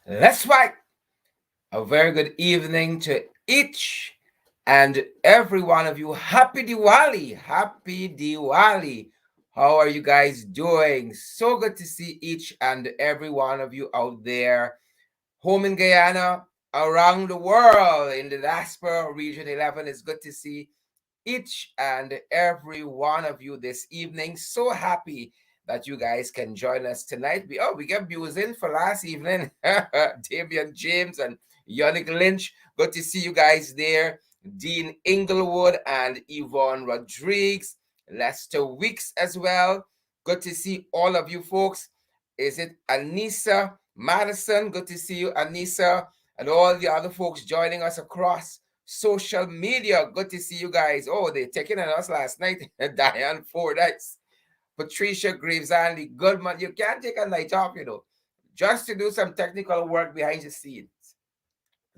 Let's fight. A very good evening to each and every one of you. Happy Diwali. Happy Diwali. How are you guys doing? So good to see each and every one of you out there, home in Guyana, around the world in the diaspora region 11. It's good to see each and every one of you this evening. So happy that you guys can join us tonight. We get views in for last evening. Davian James and Yannick Lynch. Good to see you guys there. Dean Inglewood and Yvonne Rodriguez. Lester Weeks as well. Good to see all of you folks. Is it Anissa Madison? Good to see you, Anissa, and all the other folks joining us across social media. Good to see you guys. Oh, they taking on us last night. Diane Fordyce, Patricia Graves, Andy Goodman. You can't take a night off, just to do some technical work behind the scenes.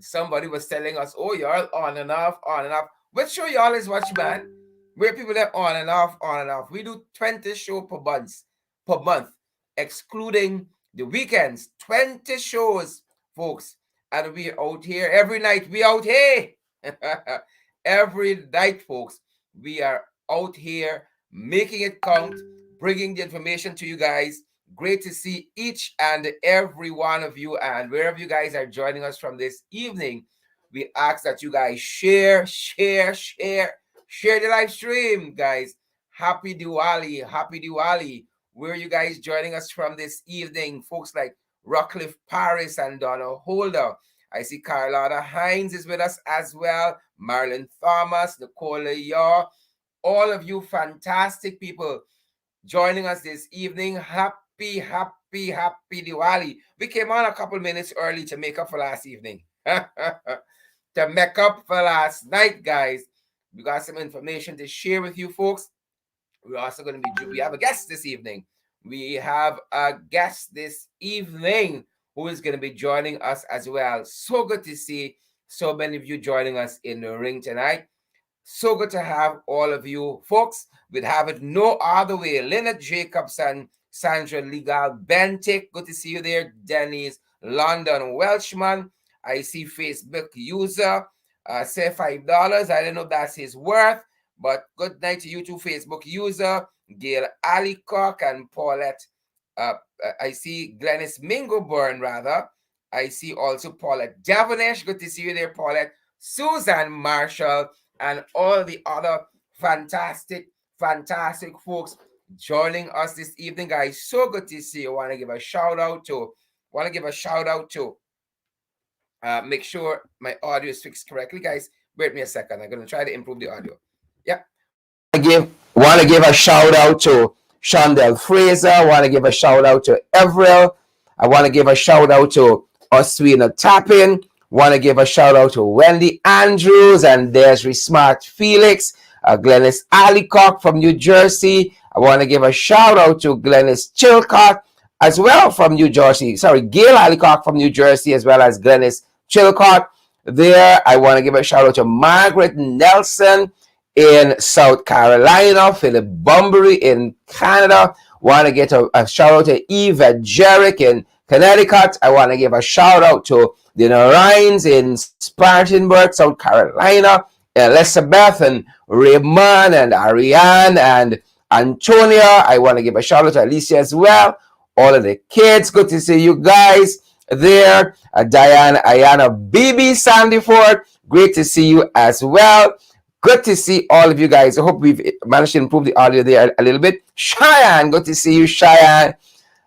Somebody was telling us, oh, y'all on and off, on and off. Which show y'all is watch, man? Where people are on and off, on and off. We do 20 shows per month, excluding the weekends. 20 shows, folks. And we out here every night. We out here. Every night, folks, we are out here making it count, bringing the information to you guys. Great to see each and every one of you, and wherever you guys are joining us from this evening, we ask that you guys share the live stream, guys. Happy Diwali. Where are you guys joining us from this evening? Folks like Rockcliffe Paris and Donna Holder. I see Carlotta Hines is with us as well. Marilyn Thomas, Nicola Yaw. All of you fantastic people joining us this evening. Happy Diwali. We came on a couple minutes early to make up for last evening. To make up for last night, guys. We got some information to share with you folks. We're also going to we have a guest this evening. We have a guest this evening who is going to be joining us as well. So good to see so many of you joining us in the ring tonight. So good to have all of you folks. We'd have it no other way. Leonard Jacobson, Sandra Legal Bentic, good to see you there. Denise London Welshman. I see Facebook user say $5. I don't know if that's his worth, but good night to you too, Facebook user. Gail Alicock and Paulette. I see Glennis Mingoburn, rather. I see also Paulette Devonish. Good to see you there, Paulette. Susan Marshall and all the other fantastic folks joining us this evening, guys. So good to see you. Want to give a shout out to make sure my audio is fixed correctly, guys. Wait me a second. I'm going to try to improve the audio. Yeah. Want to give a shout out to Shondell Fraser. Want to give a shout out to Everell. I want to give a shout out to Oswina Tappin. Want to give a shout out to Wendy Andrews and Desiree Smart Felix. Glennis Alicock from New Jersey. I want to give a shout out to Glennis Chilcott as well from New Jersey. Sorry, Gail Alicock from New Jersey as well as Glennis Chilcott. There, I want to give a shout out to Margaret Nelson in South Carolina, Philip Bunbury in Canada. Want to get a shout out to Eva Jerick in Connecticut. I want to give a shout out to the Narines in Spartanburg, South Carolina. Elizabeth and Raymond and Ariane and Antonia. I want to give a shout out to Alicia as well. All of the kids, good to see you guys there. Diane, Ayana, Bibi, Sandy Ford, great to see you as well. Good to see all of you guys. I hope we've managed to improve the audio there a little bit. Cheyenne, good to see you, Cheyenne.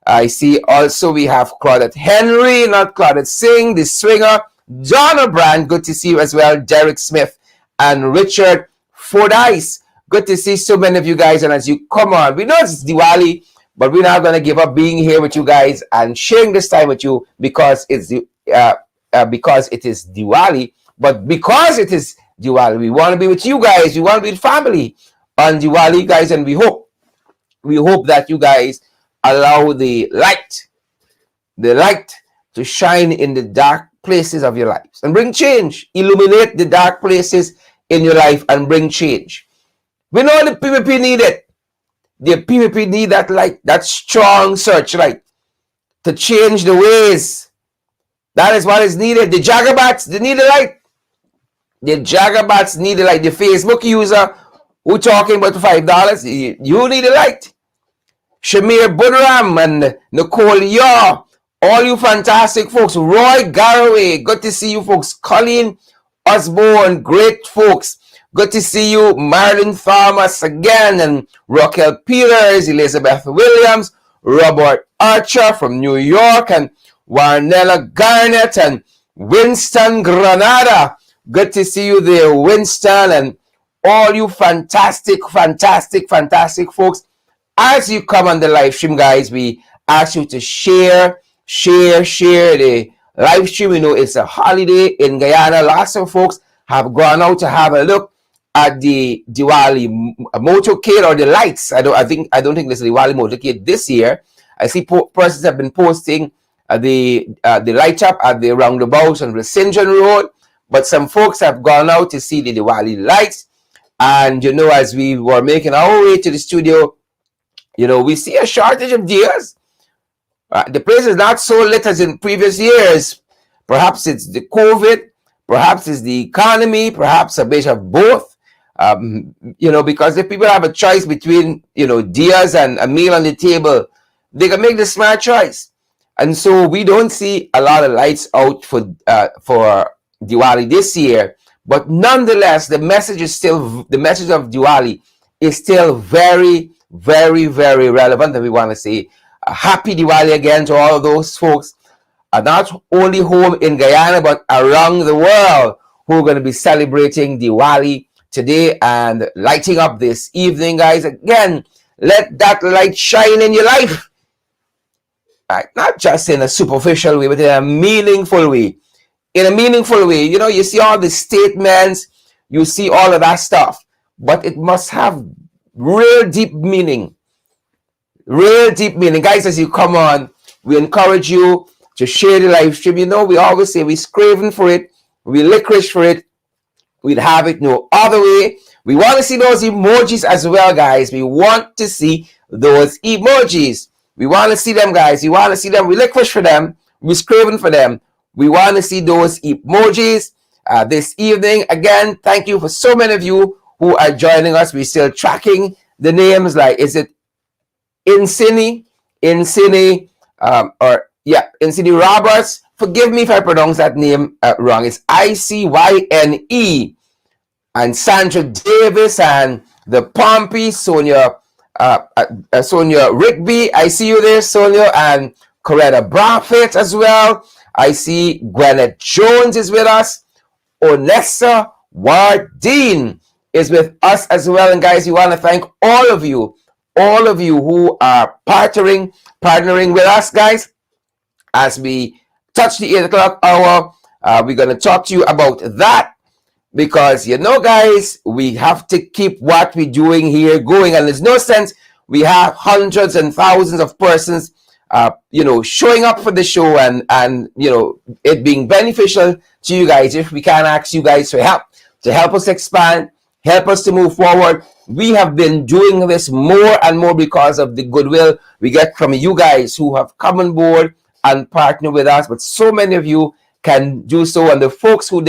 I see also we have Claudette Henry, not Claudette Singh, the swinger. Donna Brand, good to see you as well. Derek Smith and Richard Fordyce. Good to see so many of you guys. And as you come on, we know it's Diwali, but we're not going to give up being here with you guys and sharing this time with you because it is Diwali. But because it is Diwali, we want to be with you guys. We want to be with family on Diwali, guys. And we hope that you guys allow the light to shine in the dark places of your lives and bring change. Illuminate the dark places in your life and bring change. We know the PPP need it. The PPP need that light, that strong searchlight to change the ways That is what is needed. The Jagabats, they need the light. The Jagabats need the light. The Facebook user who talking about $5, you need the light. Shamir Budram and Nicole Yaw, all you fantastic folks. Roy Garraway, good to see you folks. Colin Osborne, great folks. Good to see you. Marilyn Thomas again, and Raquel Peters, Elizabeth Williams, Robert Archer from New York, and Warnella Garnett, and Winston Granada. Good to see you there, Winston, and all you fantastic folks. As you come on the live stream, guys, we ask you to share the live stream. You know, it's a holiday in Guyana. Lots of folks have gone out to have a look at the Diwali motorcade or the lights. I don't think there's a Diwali motorcade this year. I see persons have been posting the light up at the roundabouts on the St. John Road, but some folks have gone out to see the Diwali lights. And you know, as we were making our way to the studio, you know, we see a shortage of deers. The place is not so lit as in previous years. Perhaps it's the COVID, perhaps it's the economy, perhaps a bit of both. You know, because if people have a choice between, you know, deers and a meal on the table, they can make the smart choice. And so we don't see a lot of lights out for Diwali this year. But nonetheless, the message of Diwali is still very relevant, and we want to say a happy Diwali again to all of those folks, not only home in Guyana but around the world, who are going to be celebrating Diwali today and lighting up this evening, guys. Again, let that light shine in your life, right? Not just in a superficial way, but in a meaningful way. You know, you see all the statements, you see all of that stuff, but it must have real deep meaning. Guys, as you come on, we encourage you to share the live stream. You know, we always say we're craving for it, we licorice for it, we'd have it no other way. We want to see those emojis as well, guys. We want to see those emojis. We want to see them, guys. We want to see them. We licorice for them. We're craving for them. We want to see those emojis this evening. Again, thank you for so many of you who are joining us. We're still tracking the names. Like, is it Incini Roberts? Forgive me if I pronounce that name wrong. It's ICYNE. And Sandra Davis and the Pompey, Sonia Rigby. I see you there, Sonia, and Coretta Braffett as well. I see Gwyneth Jones is with us. Onessa Wardeen is with us as well. And guys, we want to thank all of you who are partnering with us, guys. As we touch the 8 o'clock hour, we're going to talk to you about that. Because, you know, guys, we have to keep what we're doing here going. And there's no sense we have hundreds and thousands of persons, you know, showing up for the show and, you know, it being beneficial to you guys if we can't ask you guys for help us expand, help us to move forward. We have been doing this more and more because of the goodwill we get from you guys who have come on board and partnered with us. But so many of you can do so. And the folks who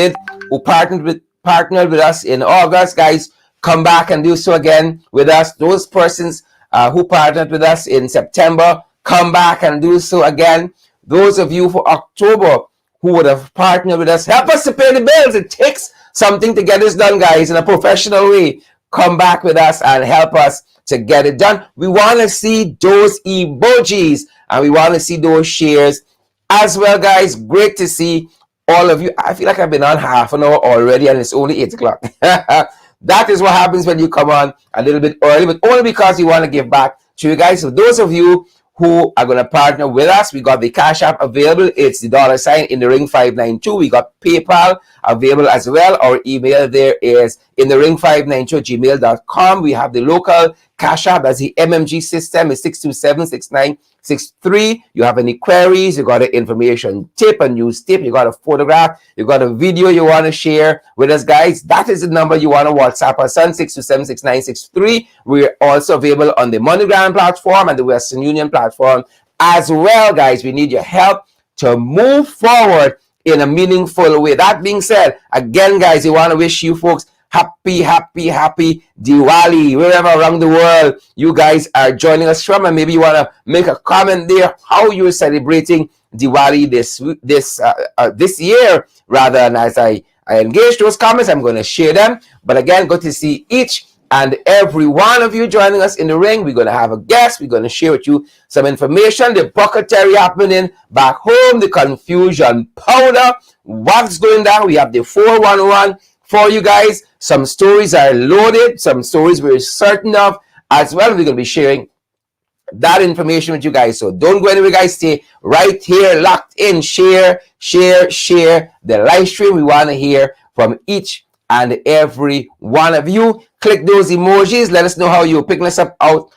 partnered with us in August, guys, come back and do so again with us. Those persons who partnered with us in September, come back and do so again. Those of you for October who would have partnered with us, help us to pay the bills. It takes something to get this done, guys, in a professional way. Come back with us and help us to get it done. We want to see those emojis and we want to see those shares as well, guys. Great to see all of you. I feel like I've been on half an hour already and it's only 8 o'clock. That is what happens when you come on a little bit early, but only because we want to give back to you guys. So those of you who are going to partner with us, we got the Cash App available. It's the $ in the ring 592. We got PayPal available as well. Our email there is in the ring 592 gmail.com. We have the local Cash App, that's the MMG system, is 627-6963. You have any queries, you got an information tip, a news tip, you got a photograph, you got a video you want to share with us, guys. That is the number you want to WhatsApp us on, 627-6963. We're also available on the MoneyGram platform and the Western Union platform as well, guys. We need your help to move forward in a meaningful way. That being said, again, guys, I want to wish you folks happy, happy, happy Diwali, wherever around the world you guys are joining us from, and maybe you want to make a comment there how you're celebrating Diwali this year, rather. And as I engage those comments, I'm going to share them. But again, good to see each and every one of you joining us in the ring. We're going to have a guest. We're going to share with you some information, the bucketary happening back home, the confusion powder, what's going down. We have the 411 for you guys. Some stories are loaded, some stories we're certain of as well. We're going to be sharing that information with you guys. So don't go anywhere, guys. Stay right here, locked in. Share the live stream. We want to hear from each and every one of you. Click those emojis. Let us know how you're picking us up out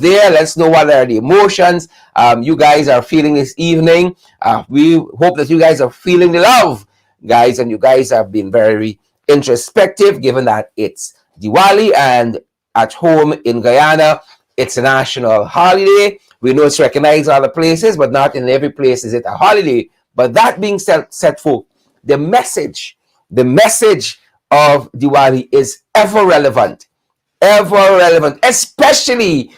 there. Let us know what are the emotions you guys are feeling this evening. We hope that you guys are feeling the love, guys, and you guys have been very introspective, given that it's Diwali and at home in Guyana it's a national holiday. We know it's recognized in other places, but not in every place is it a holiday. But that being said, folk, the message of Diwali is ever relevant, especially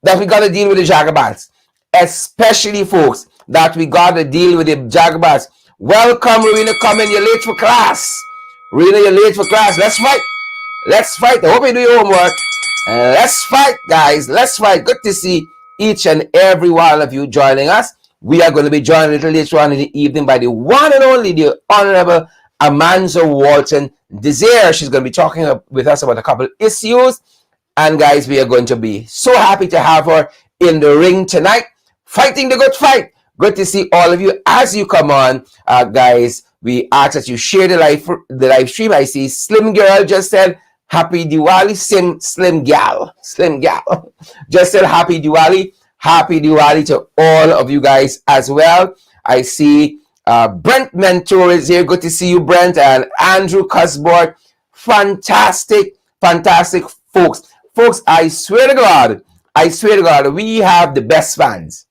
that we got to deal with the Jagabats, especially, folks, that we got to deal with the Jagabats. Welcome, Rowena. Come in. You're late for class. Rowena, you're late for class. Let's fight. I hope you do your homework. Let's fight, guys. Let's fight. Good to see each and every one of you joining us. We are going to be joined a little later on in the evening by the one and only, the Honorable Amanza Walton-Desir. She's going to be talking with us about a couple of issues. And, guys, we are going to be so happy to have her in the ring tonight, fighting the good fight. Good to see all of you as you come on, guys. We ask that you share the live stream. I see Slim Girl just said Happy Diwali. Slim Gal just said Happy Diwali. Happy Diwali to all of you guys as well. I see Brent Mentor is here. Good to see you, Brent, and Andrew Cusbord. Fantastic, folks. Folks, I swear to God, we have the best fans.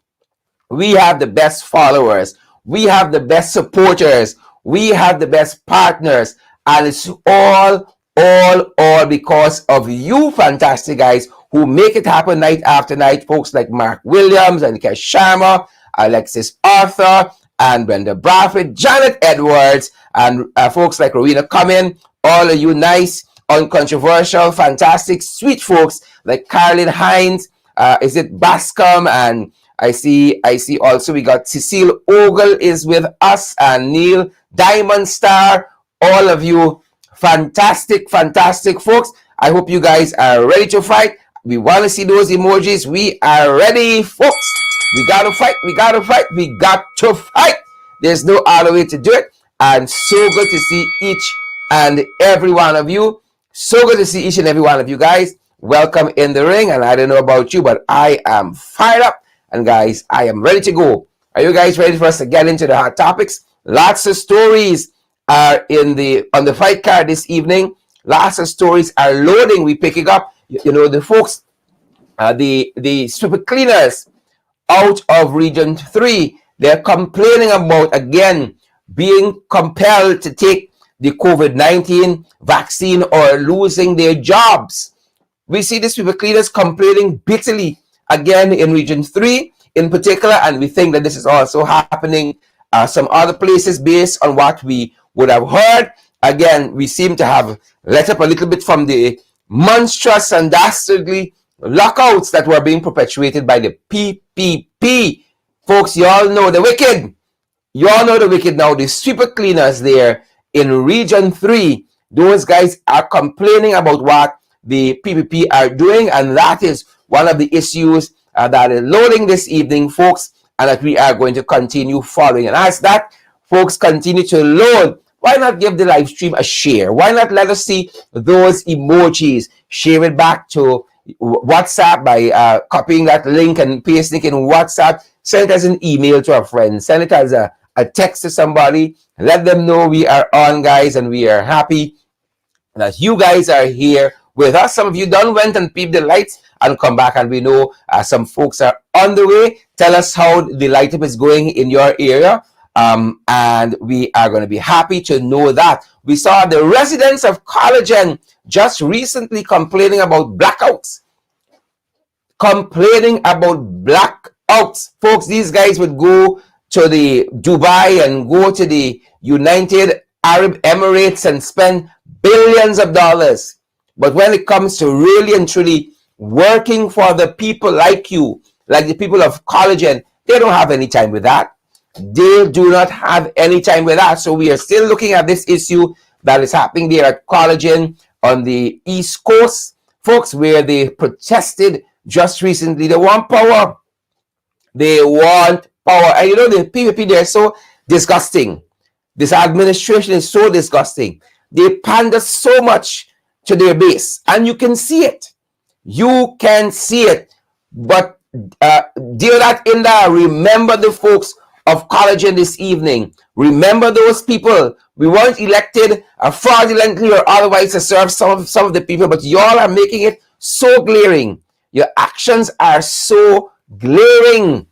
We have the best followers. We have the best supporters. We have the best partners. And it's all because of you fantastic guys who make it happen night after night. Folks like Mark Williams and Kesh Sharma, Alexis Arthur, and Brenda Bradford, Janet Edwards, and folks like Rowena Cumming. All of you nice, uncontroversial, fantastic, sweet folks like Carolyn Hines, is it Bascom, and I see also we got Cecile Ogle is with us, and Neil Diamond Star. All of you fantastic folks. I hope you guys are ready to fight. We want to see those emojis. We are ready, folks. We got to fight. There's no other way to do it. And so good to see each and every one of you. So good to see each and every one of you guys. Welcome in the ring. And I don't know about you, but I am fired up. And guys, I am ready to go. Are you guys ready for us to get into the hot topics? Lots of stories are on the fight card this evening. Lots of stories are loading. We picking up, the folks, the super cleaners out of Region 3. They're complaining about, again, being compelled to take the COVID-19 vaccine or losing their jobs. We see these super cleaners complaining bitterly again in Region 3 in particular, and we think that this is also happening some other places based on what we would have heard. Again, we seem to have let up a little bit from the monstrous and dastardly lockouts that were being perpetuated by the PPP. Folks, you all know the wicked. You all know the wicked now. The sweeper cleaners there in Region 3, those guys are complaining about what the PPP are doing, and that is one of the issues that is loading this evening, folks, and that we are going to continue following. And as that, folks, continue to load, why not give the live stream a share? Why not let us see those emojis? Share it back to WhatsApp by copying that link and pasting it in WhatsApp. Send it as an email to our friends. Send it as a text to somebody. Let them know we are on, guys, and we are happy that you guys are here with us. Some of you done went and peeped the lights and come back, and we know some folks are on the way. Tell us how the light up is going in your area. And we are going to be happy to know that. We saw the residents of Collagen just recently complaining about blackouts. Folks, these guys would go to the Dubai and go to the United Arab Emirates and spend billions of dollars. But when it comes to really and truly working for the people like you, like the people of Collagen, they don't have any time with that. They do not have any time with that. So we are still looking at this issue that is happening there at Collagen on the East Coast, folks, where they protested just recently. They want power. They want power. And you know, the PVP, they're so disgusting. This administration is so disgusting. They pander so much to their base, and you can see it. You can see it. But dear that in there, remember the folks of Collagen this evening. Remember those people. We weren't elected fraudulently or otherwise to serve some of the people, but y'all are making it so glaring. Your actions are so glaring.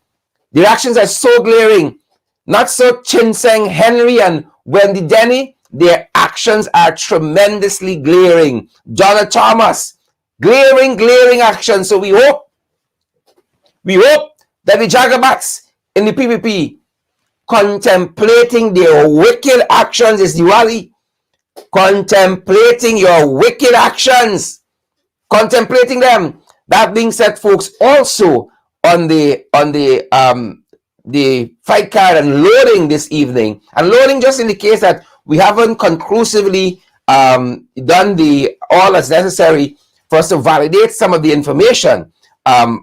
Their actions are so glaring. Not so Chinseng Henry and Wendy Denny. Their actions are tremendously glaring. Donna Thomas, glaring actions. So we hope that the Jagabats in the PPP contemplating their wicked actions is Diwali. Contemplating your wicked actions. Contemplating them. That being said, folks, also on the fight card and loading this evening, and loading just indicates that we haven't conclusively done all that's necessary for us to validate some of the information,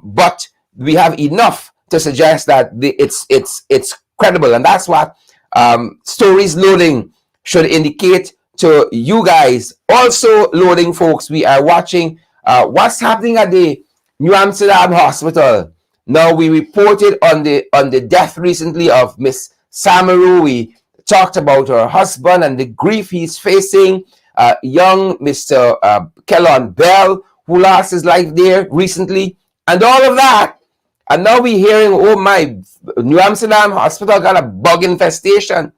but we have enough to suggest that it's credible, and that's what stories loading should indicate to you guys. Also loading, folks, we are watching what's happening at the New Amsterdam Hospital. Now, we reported on the death recently of Miss Samaru. We talked about her husband and the grief he's facing. Young Mr. Kellon Bell, who lost his life there recently, and all of that. And now we're hearing, oh my, New Amsterdam Hospital got a bug infestation.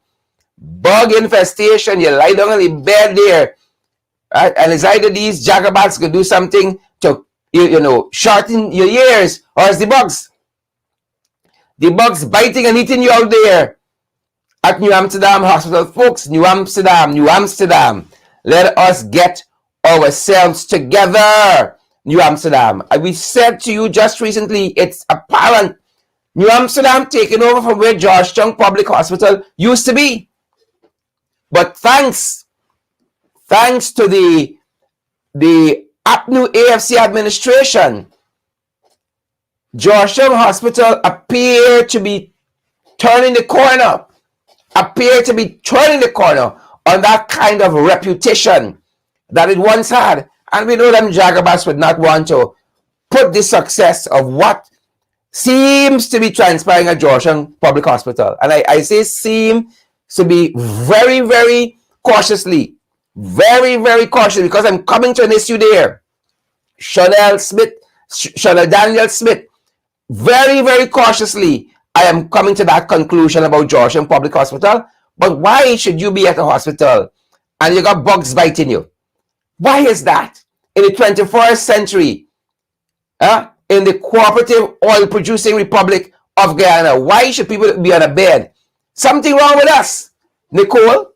Bug infestation. You lie down on the bed there, right? And it's either these jagabats could do something to, shorten your years, or it's the bugs. The bugs biting and eating you out there at New Amsterdam Hospital. Folks, New Amsterdam. Let us get ourselves together. New Amsterdam. We said to you just recently, it's apparent New Amsterdam taking over from where Georgetown Public Hospital used to be. But thanks to the APNU AFC administration, Georgetown Hospital appear to be turning the corner on that kind of reputation that it once had. And we know them Jagabas would not want to put the success of what seems to be transpiring at Georgetown Public Hospital. And I say seem to be very, very cautiously. Very, very cautiously, because I'm coming to an issue there. Chanel Daniel Smith, very, very cautiously, I am coming to that conclusion about Georgetown Public Hospital. But why should you be at a hospital and you got bugs biting you? Why is that? In the 21st century, in the cooperative oil producing Republic of Guyana, why should people be on a bed? Something wrong with us, Nicole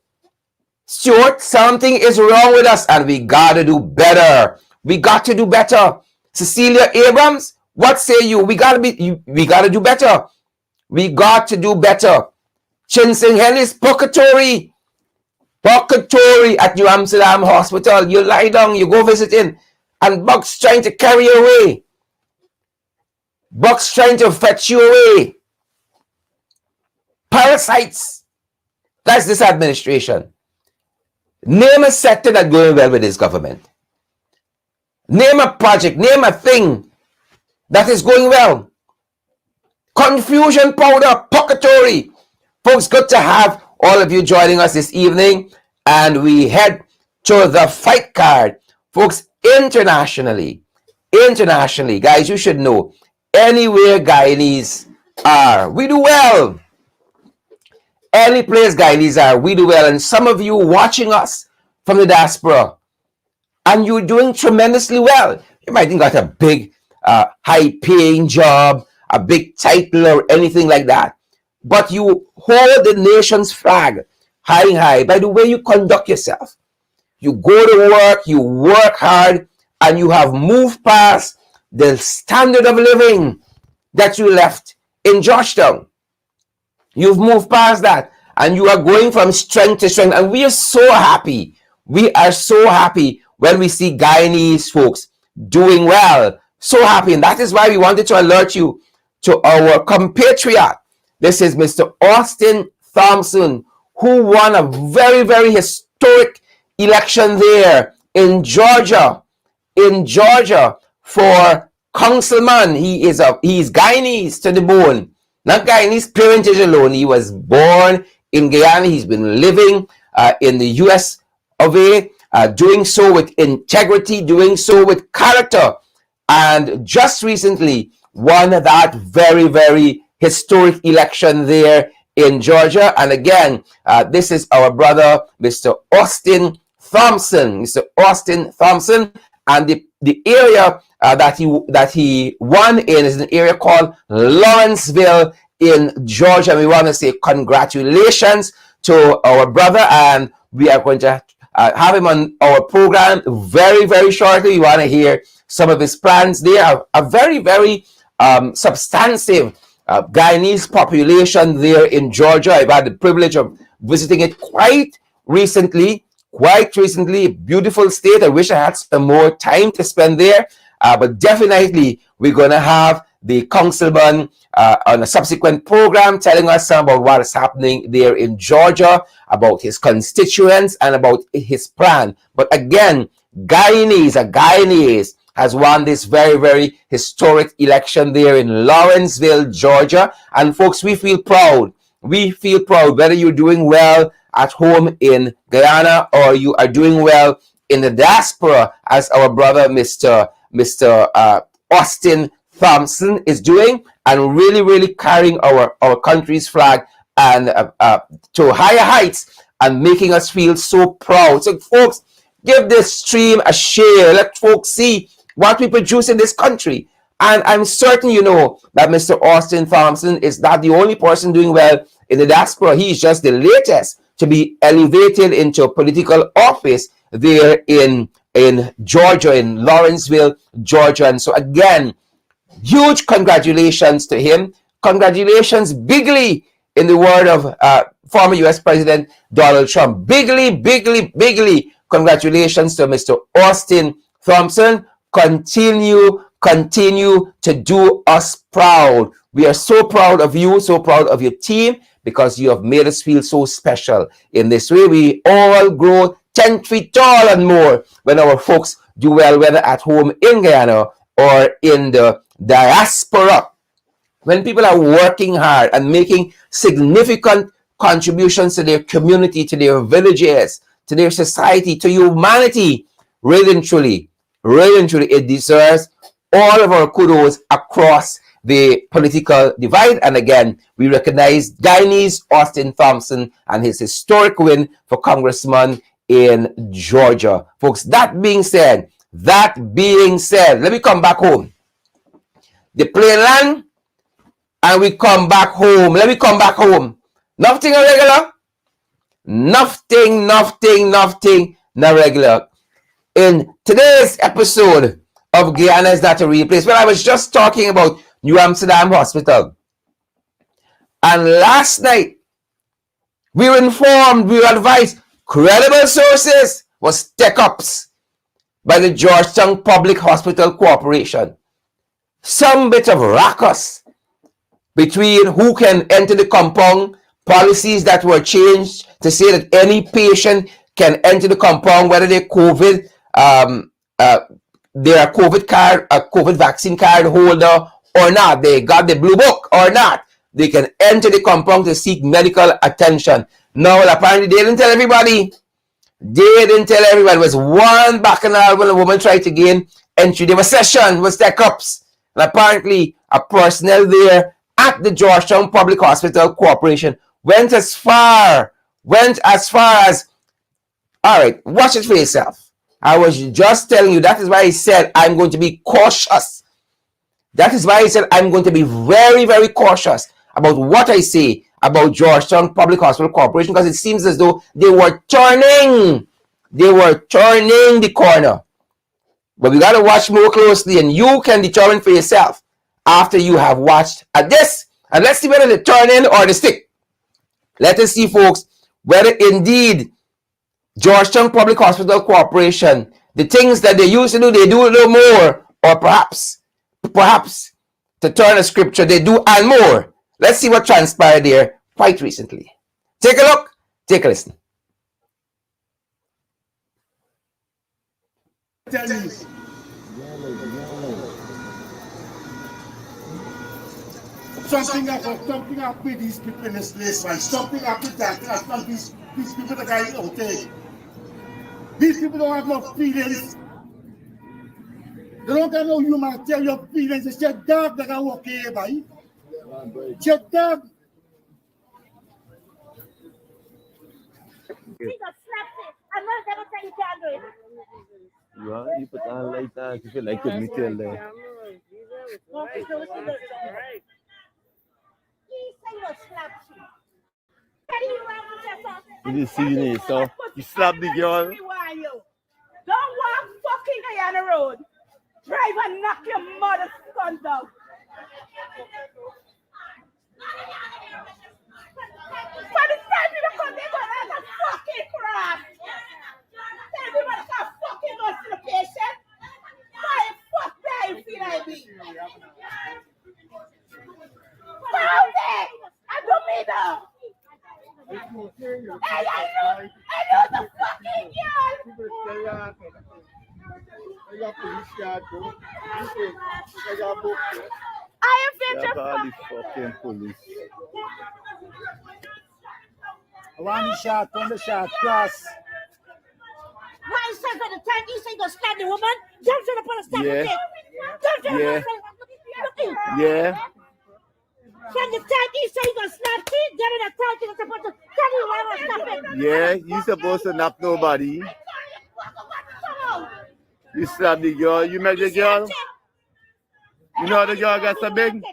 Stewart. Something is wrong with us, and we got to do better. We got to do better. Cecilia Abrams, what say you? We got to do better. We got to do better. Chinsing Henry's purgatory at New Amsterdam Hospital. You lie down, you go visiting, and bugs trying to carry you away. Bugs trying to fetch you away. Parasites. That's this administration. Name a sector that's going well with this government. Name a project, name a thing that is going well. Confusion powder, purgatory. Folks, good to have all of you joining us this evening. And we head to the fight card. Folks, internationally. Internationally, guys, you should know, anywhere Guyanese are, we do well. Any place Guyanese are, we do well. And some of you watching us from the diaspora, and you're doing tremendously well. You might have got a big, high-paying job, a big title, or anything like that. But you hold the nation's flag high by the way you conduct yourself. You go to work, you work hard, and you have moved past the standard of living that you left in Georgetown. You've moved past that, and you are going from strength to strength. And we are so happy. We are so happy when we see Guyanese folks doing well. So happy. And that is why we wanted to alert you to our compatriot. This is Mr. Austin Thompson, who won a very, very historic election there in Georgia. In Georgia for councilman. He's Guyanese to the bone. Not Guyanese parentage alone. He was born in Guyana. He's been living in the US of A, doing so with integrity, doing so with character, and just recently won that very, very historic election there in Georgia. And again, this is our brother, Mr. Austin Thompson. Mr. Austin Thompson, and the area that he won in is an area called Lawrenceville in Georgia. And we want to say congratulations to our brother, and we are going to have him on our program very, very shortly. We want to hear some of his plans. They are a very, very substantive Guyanese population there in Georgia. I've had the privilege of visiting it quite recently. Beautiful state. I wish I had some more time to spend there, but definitely we're going to have the councilman on a subsequent program telling us some about what is happening there in Georgia, about his constituents, and about his plan. But again, Guyanese has won this very, very historic election there in Lawrenceville, Georgia. And folks, we feel proud. We feel proud whether you're doing well at home in Guyana or you are doing well in the diaspora, as our brother Mr. Austin Thompson is doing, and really, really carrying our country's flag and to higher heights and making us feel so proud. So folks, give this stream a share. Let folks see what we produce in this country. And I'm certain you know that Mr. Austin Thompson is not the only person doing well in the diaspora. He's just the latest to be elevated into political office there in Georgia, in Lawrenceville, Georgia. And so again, huge congratulations to him. Congratulations bigly, in the word of former US President Donald Trump. Bigly congratulations to Mr. Austin Thompson. Continue to do us proud. We are so proud of you, so proud of your team, because you have made us feel so special. In this way, we all grow 10 feet tall and more when our folks do well, whether at home in Guyana or in the diaspora. When people are working hard and making significant contributions to their community, to their villages, to their society, to humanity, really and truly, it deserves all of our kudos across the political divide. And again, we recognize Guyanese Austin Thompson and his historic win for congressman in Georgia. Folks, that being said, let me come back home. The plane land, and we come back home. Let me come back home. Nothing irregular. Nothing not regular. In today's episode of Guyana is Not a Real Place, well, I was just talking about New Amsterdam Hospital. And last night, we were informed, we were advised, credible sources was tech-ups by the Georgetown Public Hospital Corporation. Some bit of ruckus between who can enter the compound, policies that were changed to say that any patient can enter the compound, whether they're COVID, they're a COVID vaccine card holder or not, they got the blue book or not, they can enter the compound to seek medical attention. Now, apparently, they didn't tell everybody They didn't tell everyone. It was one bacchanal when a woman tried to gain entry. There was session, was tech ups. And apparently, a personnel there at the Georgetown Public Hospital Corporation went as far as, all right, watch it for yourself. I was just telling you, that is why I said I'm going to be cautious. That is why I said I'm going to be very, very cautious about what I say about Georgetown Public Hospital Corporation, because it seems as though they were turning the corner. But we got to watch more closely, and you can determine for yourself after you have watched at this. And let's see whether they turn in or they stick. Let us see, folks, whether indeed Georgetown Public Hospital Corporation, the things that they used to do, they do a little more, or perhaps, to turn a scripture, they do and more. Let's see what transpired there quite recently. Take a look, take a listen. Tell me. Something up with these people in this place, man. Something up with that. These people that are okay. These people don't have no feelings. They don't have no human tell your feelings. It's your dog that can walk here, boy. It's your dog. You put on like that, you feel like you meet you there. You see it, so you slap the girl. Don't walk fucking on the road. Drive and knock your mother's son down. For the time you come here, that's a fucking crap. Tell me what the fucking goes to the patient. Why the fuck do you feel like me? Found it! I don't mean that. Hey, I know the fucking girl. I am Yeah, the fucking police. I want the shot, cross. Why is that by the time you say go stab the woman? Jump to the police station. Jump to the police. Yeah. From the time you say you gonna snap it, get in a time you're supposed to tell you why I stop it. Yeah, you supposed to knock nobody. You slap the girl, you make the girl. You know the girl got so big?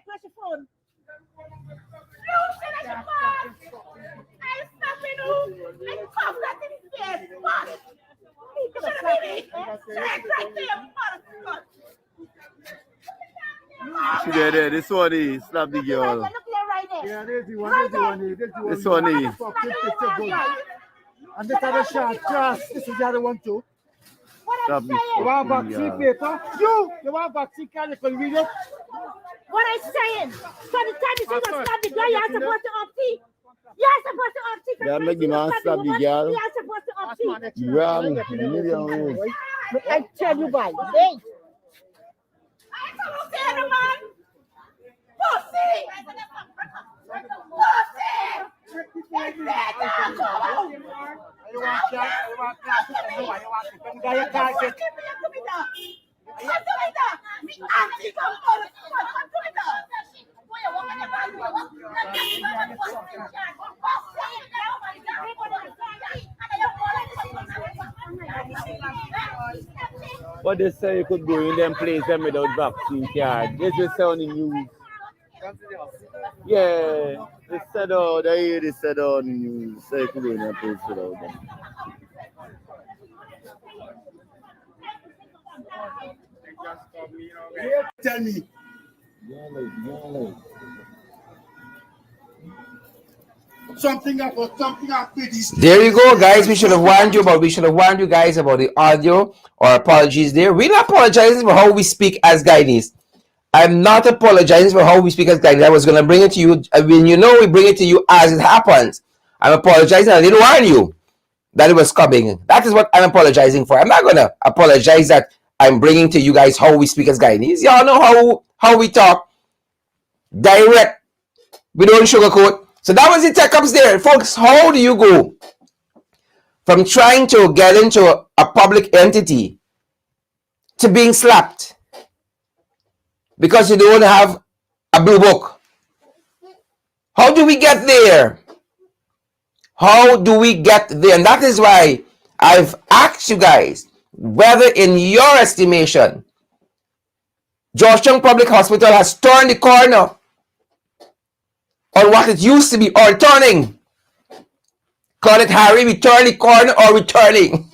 She there, this one is slap the girl. Yeah, there's the one. This one is. And this other shot, cross. This is the other one too. Slap the You want fucking vaccine girl. paper? You want vaccine card? You can read it. What I'm saying, so the time you say gonna stab the girl, you're supposed to upsee. You're supposed to upsee. Yeah, make the man stab the girl. You're supposed to upsee. Wrong, million ways. I tell you why. Hey. I don't say no man. Pussy. You want card? You want card? But they say you could go in them place them without vaccine card. They just say on the news. Yeah, they said on the news. Say you could go in them place without them. Tell me. Something up with this. There you go, guys. We should have warned you guys about the audio, or apologies there. We're not apologizing for how we speak as Guyanese. I'm not apologizing for how we speak as Guyanese. I was going to bring it to you. When we bring it to you as it happens. I'm apologizing. I didn't warn you that it was coming. That is what I'm apologizing for. I'm not going to apologize that I'm bringing to you guys how we speak as Guyanese. Y'all know how we talk. Direct. We don't sugarcoat. So that was the tech ups there. Folks, how do you go from trying to get into a public entity to being slapped because you don't have a blue book. How do we get there? How do we get there? And that is why I've asked you guys whether in your estimation Georgetown Public Hospital has turned the corner on what it used to be, or turning. Call it Harry, we turn the corner or we turning.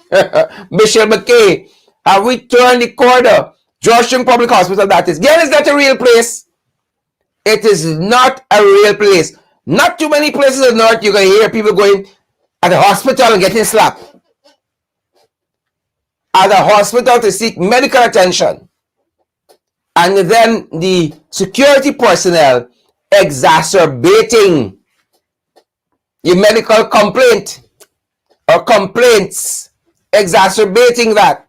Michelle McKay, have we turned the corner? Georgetown Public Hospital, that is. Again, is that a real place? It is not a real place. Not too many places in the north you're going to hear people going at the hospital and getting slapped. At the hospital to seek medical attention. And then the security personnel exacerbating your medical complaint or complaints, exacerbating that.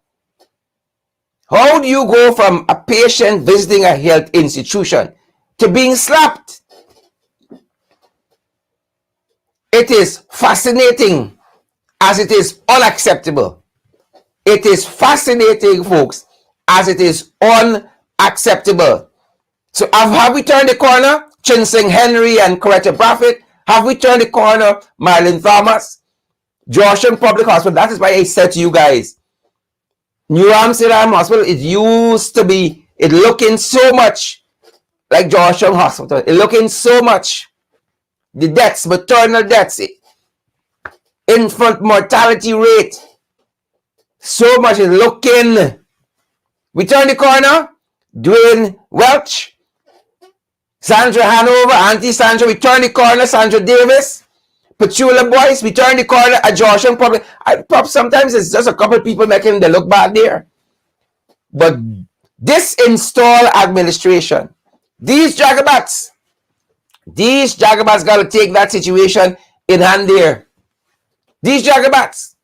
How do you go from a patient visiting a health institution to being slapped? It is fascinating as it is unacceptable. It is fascinating, folks, as it is unacceptable. So have we turned the corner? Chinsing Henry and Coretta Braffett. Have we turned the corner? Marilyn Thomas. Georgetown Public Hospital. That is why I said to you guys, New Amsterdam Hospital, it used to be, it looking so much like Georgetown Hospital. It looking so much. The deaths, maternal deaths, infant mortality rate, so much is looking. We turn the corner. Dwayne Welch, Sandra Hanover, Auntie Sandra, we turn the corner. Sandra Davis, Petula Boyce, we turn the corner at Georgetown Public. Sometimes it's just a couple people making them look bad there. But this install administration, these jagabats got to take that situation in hand there. These jagabats.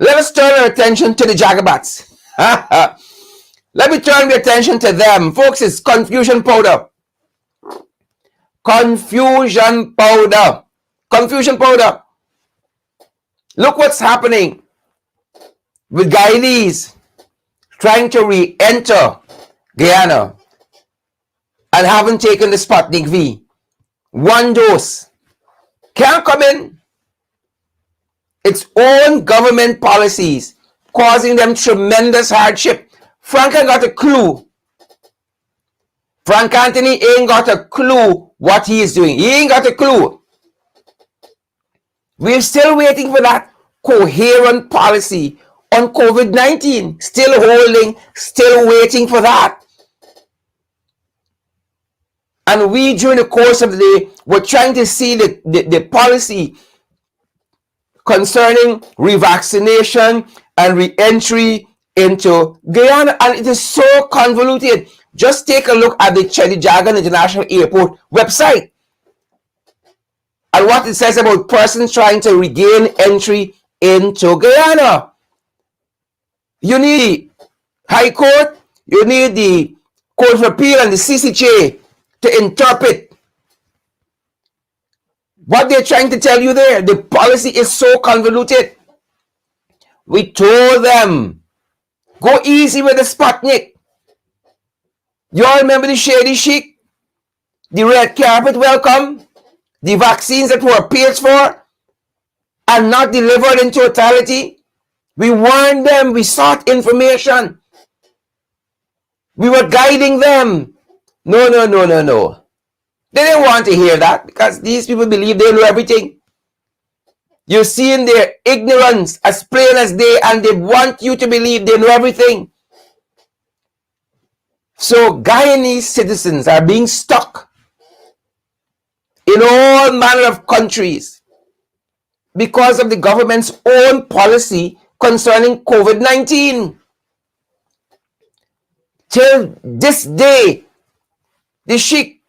Let us turn our attention to the jagabats. Let me turn your attention to them. Folks, it's confusion powder. Confusion powder. Confusion powder. Look what's happening with Guyanese trying to re-enter Guyana and haven't taken the Sputnik V. One dose. Can't come in. Its own government policies causing them tremendous hardship. Frank ain't got a clue. Frank Anthony ain't got a clue what he is doing. He ain't got a clue. We're still waiting for that coherent policy on COVID-19. Still holding, still waiting for that. And we, during the course of the day, we're trying to see the policy concerning revaccination and re-entry into Guyana, and it is so convoluted. Just take a look at the Chedijagan International Airport website and what it says about persons trying to regain entry into Guyana. You need High Court, you need the Court of Appeal and the CCJ to interpret what they're trying to tell you there. The policy is so convoluted. We told them, go easy with the Sputnik. You all remember the shady chic? The red carpet welcome? The vaccines that were paid for and not delivered in totality? We warned them. We sought information. We were guiding them. No. They didn't want to hear that because these people believe they know everything. You're seeing their ignorance as plain as day, and they want you to believe they know everything. So Guyanese citizens are being stuck in all manner of countries because of the government's own policy concerning COVID-19. Till this day, the Sheikh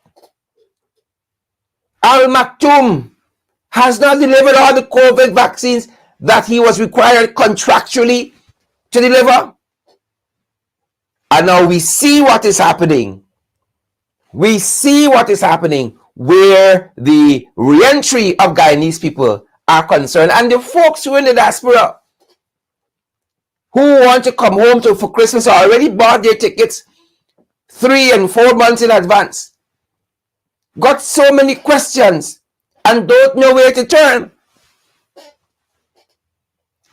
Al Maktoum has not delivered all the COVID vaccines that he was required contractually to deliver. And now we see what is happening. We see what is happening where the re-entry of Guyanese people are concerned, and the folks who are in the diaspora who want to come home for Christmas already bought their tickets 3 and 4 months in advance, got so many questions and don't know where to turn.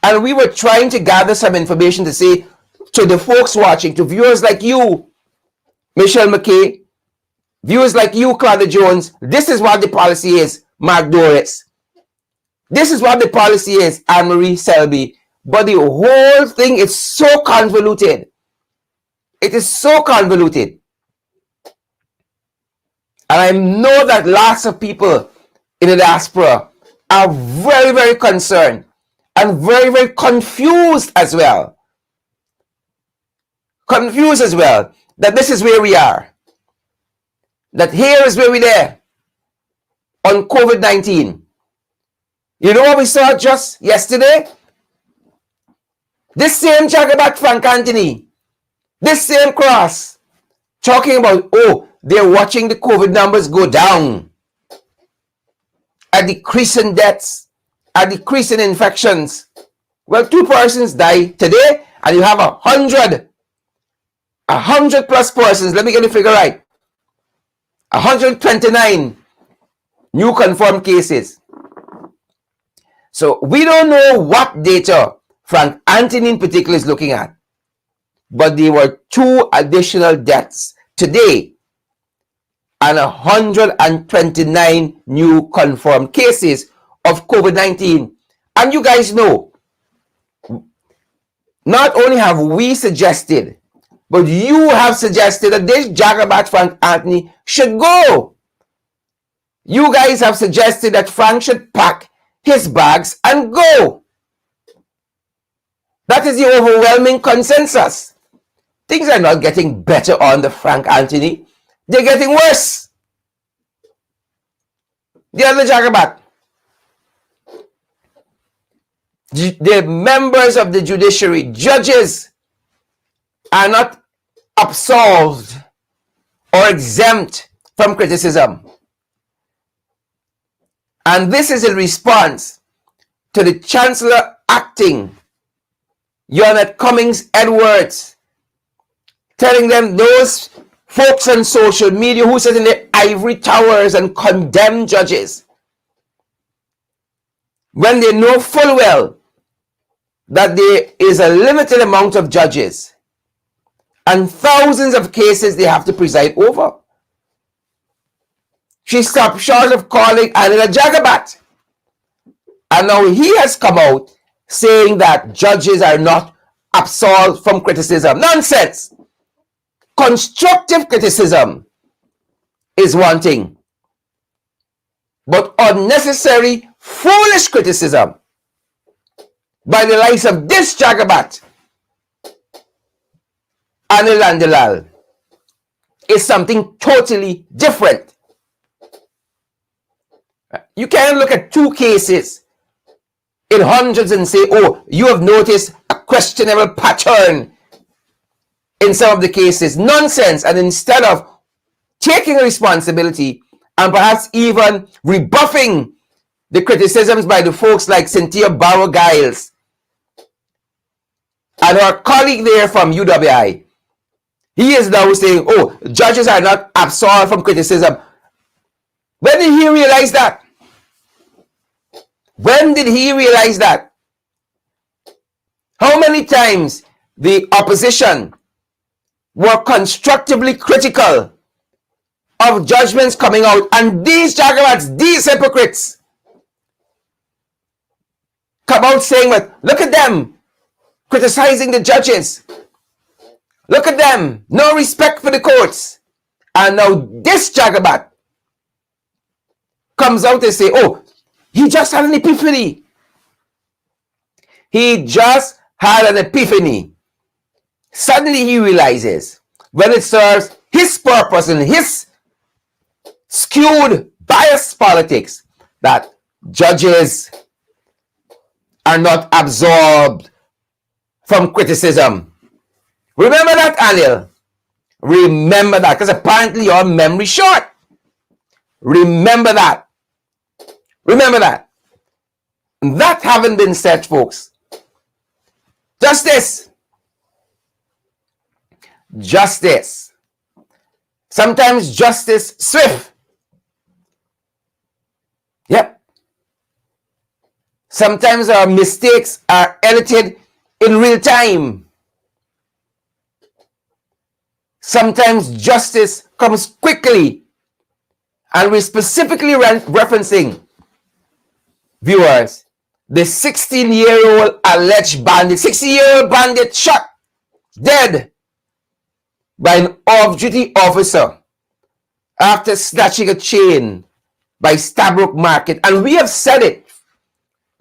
And we were trying to gather some information to say to the folks watching, to viewers like you, Michelle McKay, viewers like you, Claudia Jones, this is what the policy is, Mark Doris. This is what the policy is, Anne-Marie Selby. But the whole thing is so convoluted. It is so convoluted. And I know that lots of people in the diaspora are very, very concerned and very, very confused as well. Confused as well that this is where we are. That here is where we're there on COVID-19. You know what we saw just yesterday? This same Jagabat Frank Anthony, this same cross, talking about, oh, they're watching the COVID numbers go down, a decrease in deaths, a decrease in infections. Well, 2 persons died today, and you have 100 plus persons. Let me get the figure right. 129 new confirmed cases. So we don't know what data Frank Anthony in particular is looking at, but there were 2 additional deaths today and 129 new confirmed cases of COVID-19. And you guys know, not only have we suggested, but you have suggested that this Jagabat Frank Anthony should go. You guys have suggested that Frank should pack his bags and go. That is the overwhelming consensus. Things are not getting better on the Frank Anthony. They're getting worse. The other Jagabat. The members of the judiciary, judges, are not absolved or exempt from criticism. And this is in response to the Chancellor acting, Yonette Cummings Edwards, telling them those folks on social media who sit in their ivory towers and condemn judges, when they know full well that there is a limited amount of judges and thousands of cases they have to preside over. She stopped short of calling Anil a Jagabat. And now he has come out saying that judges are not absolved from criticism. Nonsense! Constructive criticism is one thing, but unnecessary, foolish criticism by the likes of this Jagabat, Anil Landilal, is something totally different. You can't look at 2 cases in hundreds and say, oh, you have noticed a questionable pattern in some of the cases. Nonsense. And instead of taking responsibility and perhaps even rebuffing the criticisms by the folks like Cynthia Barrow-Giles and her colleague there from UWI, he is now saying, oh, judges are not absolved from criticism. When did he realize that? When did he realize that? How many times the opposition were constructively critical of judgments coming out, and these Jagabats, these hypocrites, come out saying that, look at them criticizing the judges. Look at them, no respect for the courts. And now this Jagabat comes out and say, oh, he just had an epiphany. He just had an epiphany. Suddenly he realizes, when it serves his purpose and his skewed, biased politics, that judges are not absorbed from criticism. Remember that, Anil. Remember that, because apparently your memory's short. Remember that. Remember that. That haven't been said, folks. Justice. Justice. Sometimes justice swift. Yep. Sometimes our mistakes are edited in real time. Sometimes justice comes quickly. And we're specifically referencing, viewers, the 16-year-old alleged bandit, 16-year-old bandit shot dead by an off-duty officer after snatching a chain by Stabrook Market. And we have said it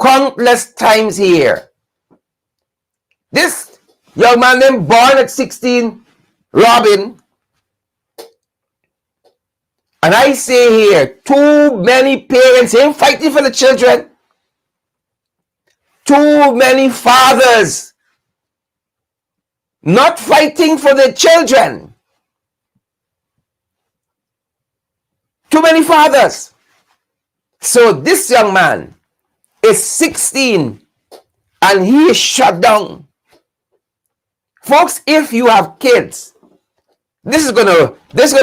countless times here. This young man named born at 16, Robin, and I say here, too many parents ain't fighting for the children. Too many fathers not fighting for the children. Too many fathers. So this young man is 16 and he is shut down. Folks, if you have kids, this is gonna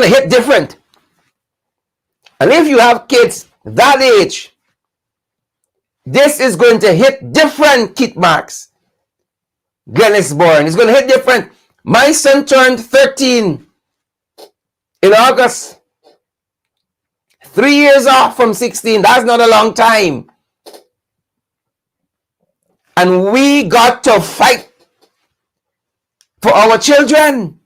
hit different. And if you have kids that age, this is going to hit different, Kit Marks. Glennisborn. It's going to hit different. My son turned 13 in August. 3 years off from 16. That's not a long time. And we got to fight for our children.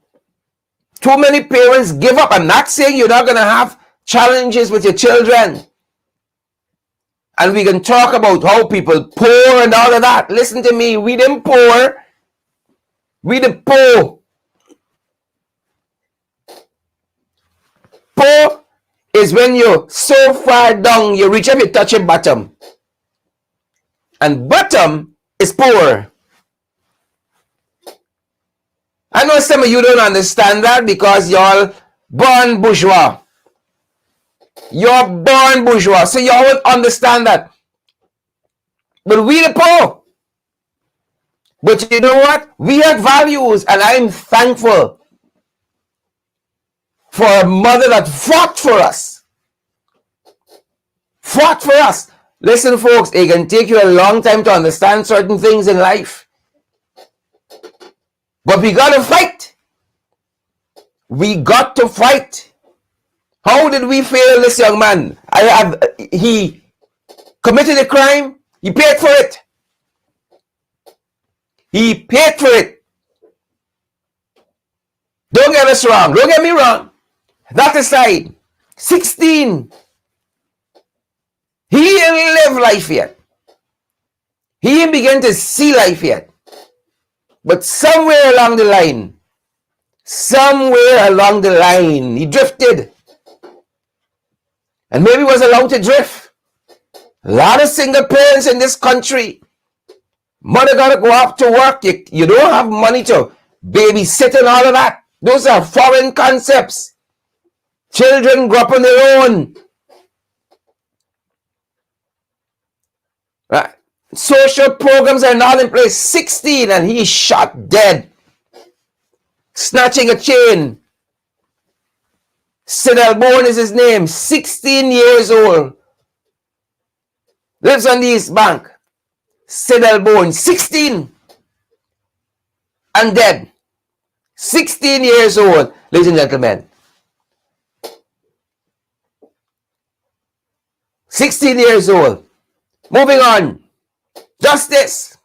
Too many parents give up. I'm not saying you're not going to have challenges with your children. And we can talk about how people poor and all of that. Listen to me. We them poor. We the poor. Poor is when you're so far down, you reach up, you touch your bottom. And bottom is poor. I know some of you don't understand that because y'all born bourgeois. You're born bourgeois, so you won't understand that. But we the poor. But you know what? We have values, and I'm thankful for a mother that fought for us. Fought for us. Listen, folks, it can take you a long time to understand certain things in life. But we got to fight. We got to fight. How did we fail this young man? He committed a crime. He paid for it. He paid for it. Don't get us wrong. Don't get me wrong. That aside, 16. He didn't live life yet. He didn't begin to see life yet. But somewhere along the line, he drifted. And maybe was allowed to drift. A lot of single parents in this country. Mother gotta go off to work. You don't have money to babysit and all of that. Those are foreign concepts. Children grow up on their own. Right? Social programs are not in place. 16 and he's shot dead. Snatching a chain. Sidalborn is his name. 16 years old. Lives on the East Bank. Sidalborn. 16. And dead. 16 years old. Ladies and gentlemen. 16 years old. Moving on. Justice.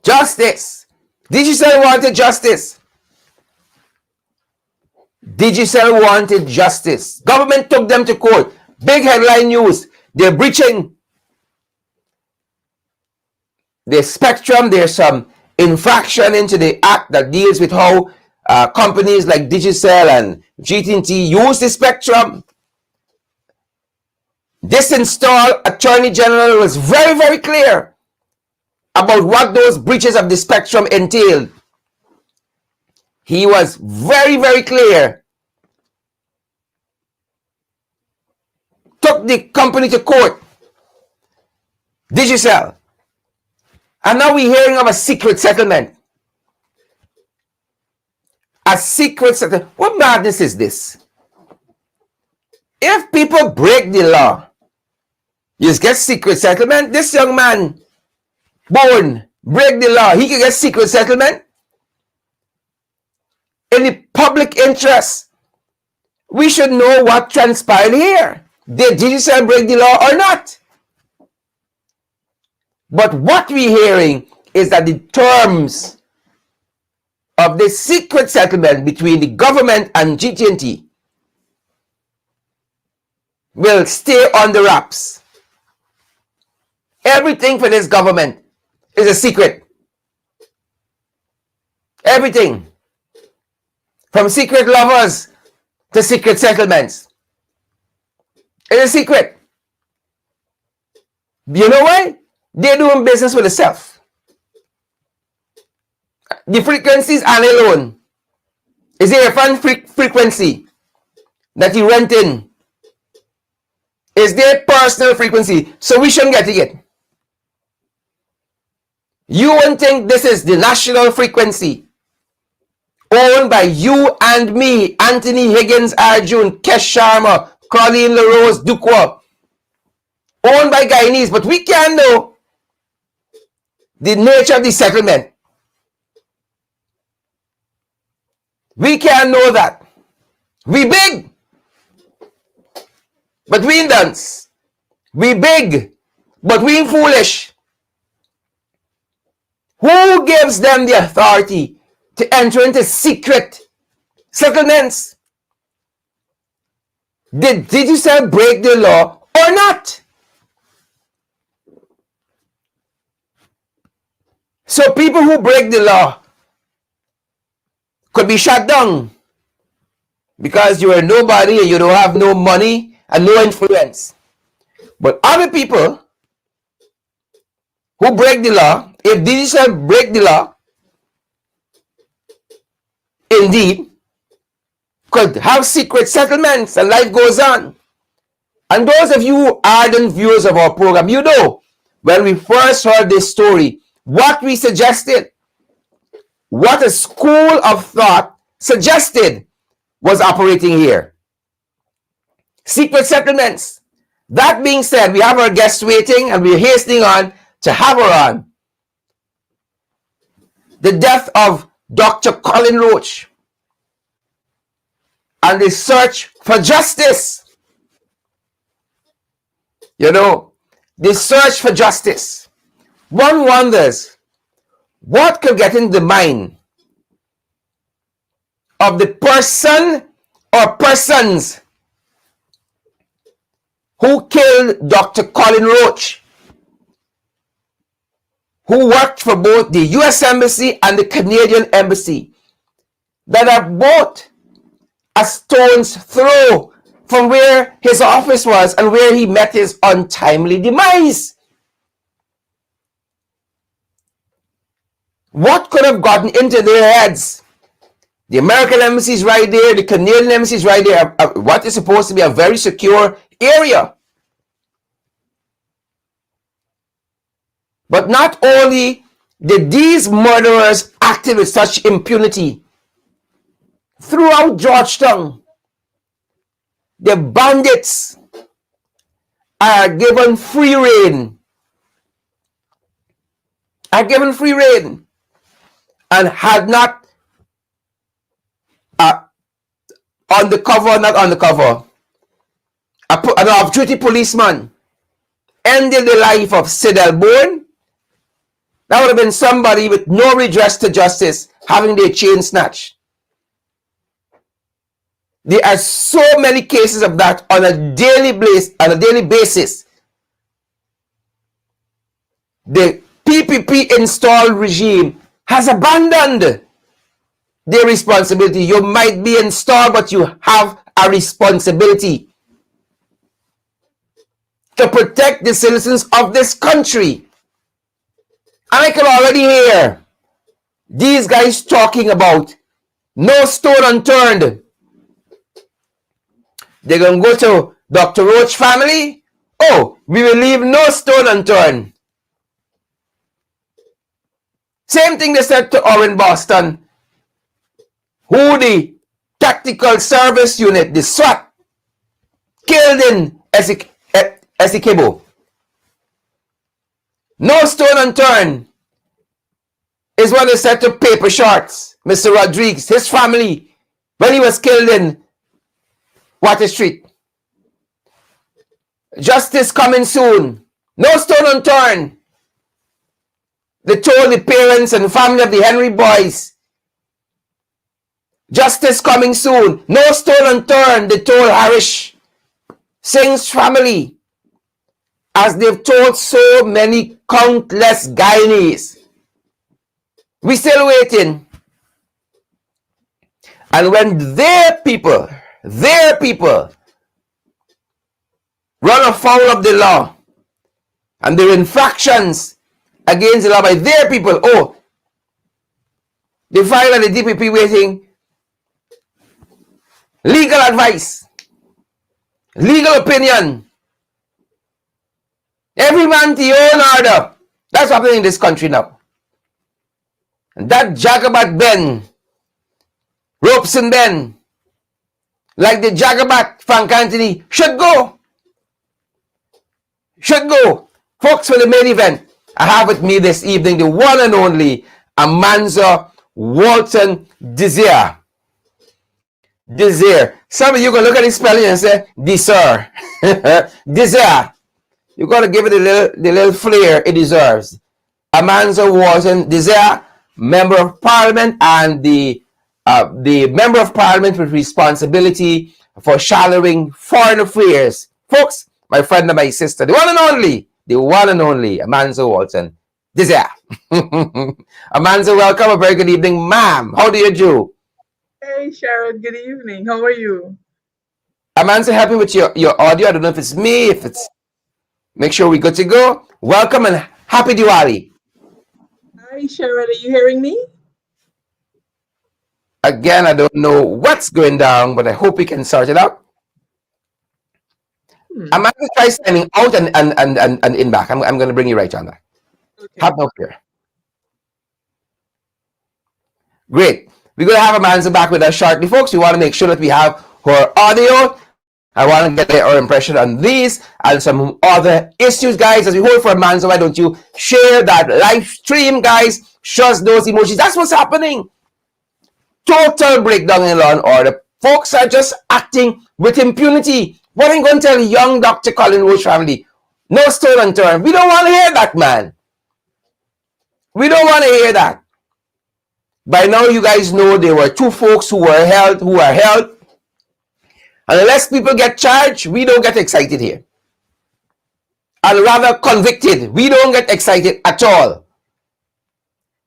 Justice. Digicel wanted justice. Digicel wanted justice. Government took them to court. Big headline news. They're breaching the spectrum. There's some infraction into the act that deals with how companies like Digicel and GT&T use the spectrum. This installed Attorney General was very, very clear about what those breaches of the spectrum entailed. He was very, very clear. Took the company to court. Digicel. And now we're hearing of a secret settlement. A secret settlement. What madness is this? If people break the law, you just get secret settlement. This young man, born, break the law, he can get secret settlement. In the public interest, we should know what transpired here. Did Digicel break the law or not? But what we're hearing is that the terms of the secret settlement between the government and GT&T will stay on the wraps. Everything for this government is a secret. Everything. From secret lovers to secret settlements. It's a secret. You know why? They're doing business with themselves. The frequencies are alone. Is there a fun frequency that you rent in? Is there personal frequency? So we shouldn't get it. You won't think this is the national frequency owned by you and me, Anthony Higgins Arjun, Kesh Sharma, Colin Roach, Dukwa, owned by Guyanese, but we can't know the nature of the settlement. We can't know that. We big, but we ain't dance. We big, but we ain't foolish. Who gives them the authority to enter into secret settlements? Did Digicel break the law or not? So people who break the law could be shut down because you are nobody and you don't have no money and no influence. But other people who break the law, if Digicel break the law, indeed, could have secret settlements and life goes on. And those of you who are ardent viewers of our program, you know, when we first heard this story, what we suggested, what a school of thought suggested was operating here. Secret settlements. That being said, we have our guests waiting and we're hastening on to have her on. The death of Dr. Colin Roach and the search for justice. You know, the search for justice. One wonders what could get in the mind of the person or persons who killed Dr. Colin Roach, who worked for both the US Embassy and the Canadian Embassy, that are both a stone's throw from where his office was and where he met his untimely demise. What could have gotten into their heads? The American Embassy is right there, the Canadian Embassy is right there, what is supposed to be a very secure area. But not only did these murderers act with such impunity throughout Georgetown, the bandits are given free rein. And had not an off-duty policeman ended the life of Sidel Bourne, that would have been somebody with no redress to justice having their chain snatched. There are so many cases of that on a daily basis. The PPP installed regime has abandoned their responsibility. You might be installed, but you have a responsibility to protect the citizens of this country. And I can already hear these guys talking about no stone unturned. They're going to go to Dr. Roach family. Oh, we will leave no stone unturned. Same thing they said to Owen Boston, who the tactical service unit, the SWAT, killed in Essequibo. No stone unturned is what they said to Paper Shorts, Mr. Rodriguez, his family, when he was killed in Water Street. Justice coming soon. No stone unturned. They told the parents and family of the Henry boys, justice coming soon. No stone unturned, they told Harish Singh's family, as they've told so many countless Guyanese. We still waiting. And when their people run afoul of the law and their infractions against the law by their people, oh, they file at the DPP waiting legal advice, legal opinion. Every man to your own order. That's happening in this country now. And that Jagabat Ben, Robeson Ben, like the Jagabat Frank Anthony, should go. Should go. Folks, for the main event, I have with me this evening the one and only Amanza Walton-Desir. Desir. Some of you gonna look at the spelling and say Desir. Desir. You gotta give it the little flair it deserves. Amanza Walton-Desir, Member of Parliament, and the Member of Parliament with responsibility for shadowing foreign affairs. Folks, my friend and my sister, the one and only Amanza Walton-Desir. Amanza, welcome. A very good evening, ma'am. How do you do? Hey Sharon, good evening. How are you? Amanza, help me with your audio. I don't know if it's me, if it's... Make sure we're good to go. Welcome and happy Diwali. Hi Sharon, are you hearing me? Again, I don't know what's going down, but I hope we can sort it out. I'm going to try signing out and in back. I'm going to bring you right on that. Okay. Have no fear. Great. We're going to have Amanza back with us shortly, folks. We want to make sure that we have her audio. I want to get our impression on these and some other issues, guys. As we hold for Amanza, why don't you share that live stream, guys? Show us those emojis. That's what's happening. Total breakdown in law and order. Folks are just acting with impunity. What I'm going to tell young Dr. Colin Roach family? No stone unturned. We don't want to hear that, man. We don't want to hear that. By now, you guys know there were two folks who are held. And unless people get charged, we don't get excited here. And rather convicted, we don't get excited at all.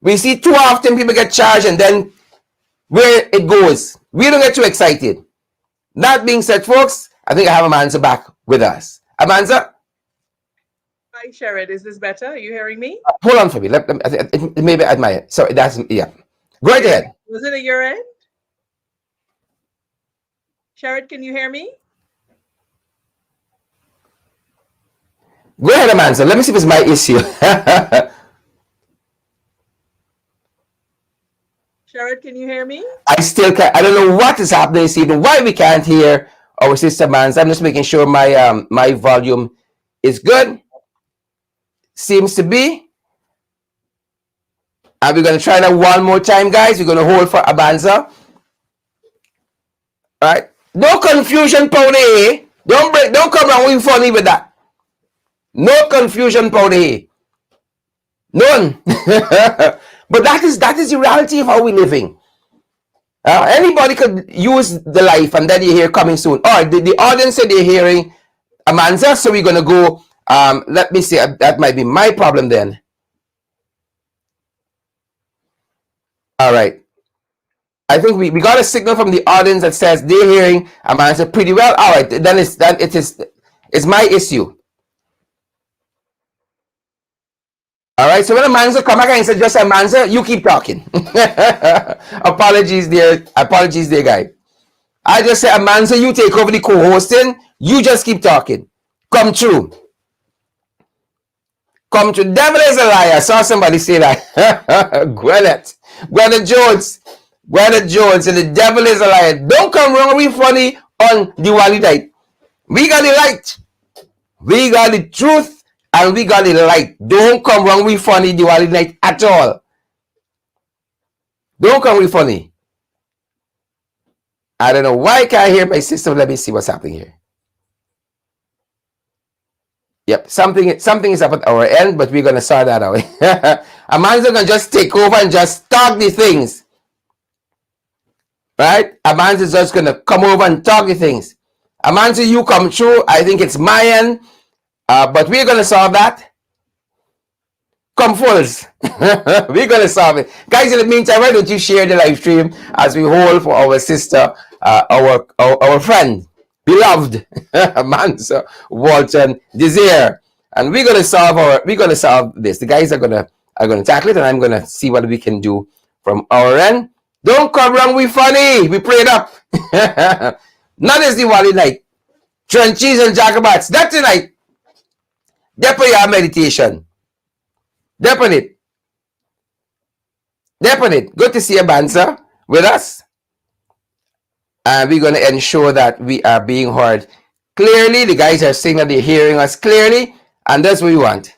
We see too often people get charged and then where it goes, we don't get too excited. That being said, folks, I think I have Amanza back with us. Amanza? Hi Sharon, is this better? Are you hearing me? Hold on for me. Maybe at my... Sorry, that's... Yeah. Go right ahead. Was it at your end? Sharon, can you hear me? Go ahead, Amanza. Let me see if it's my issue. Sharon, can you hear me? I still can't. I don't know what is happening this evening. Why we can't hear our sister Amanza. I'm just making sure my my volume is good. Seems to be. And we're going to try that one more time, guys. We're going to hold for Amanza. All right. No confusion, Pony. Don't come around with funny with that. No confusion, Pony. None. But that is the reality of how we're living. Anybody could use the life, and then you hear coming soon. All right, the audience said they're hearing Amanza, so we're going to go. Let me see. That might be my problem then. All right. I think we got a signal from the audience that says they're hearing Amanza pretty well. All right, then it's my issue. All right, so when Amanza come back and say just Amanza, you keep talking. Apologies there, guy. I just say Amanza, you take over the co-hosting. You just keep talking. Come true. come true. Devil is a liar. I saw somebody say that. Gwyneth Jones. Gwyneth Jones and the devil is a liar. Don't come wrong. We funny on Diwali night. We got the light. We got the truth. And we got the light. Don't come wrong. We funny Diwali night at all. Don't come we funny. I don't know why I can't hear my system. Let me see what's happening here. Yep, something is up at our end, but we're gonna sort that out. Amanza gonna just take over and just talk the things. Right? Amanza's just gonna come over and talk the things. Amanza, you come through. I think it's my end. But we're gonna solve that. Come fools. We're gonna solve it. Guys, in the meantime, why don't you share the live stream as we hold for our sister, our friend, beloved Amanza Walton-Desir. And we're gonna solve this. The guys are gonna tackle it, and I'm gonna see what we can do from our end. Don't come wrong, we funny. We prayed up. Not as Diwali night. Trenches and Jacobats. That's tonight. Depo your meditation. Depo it. Good to see Amanza with us. And we're going to ensure that we are being heard clearly. The guys are saying that they're hearing us clearly. And that's what we want.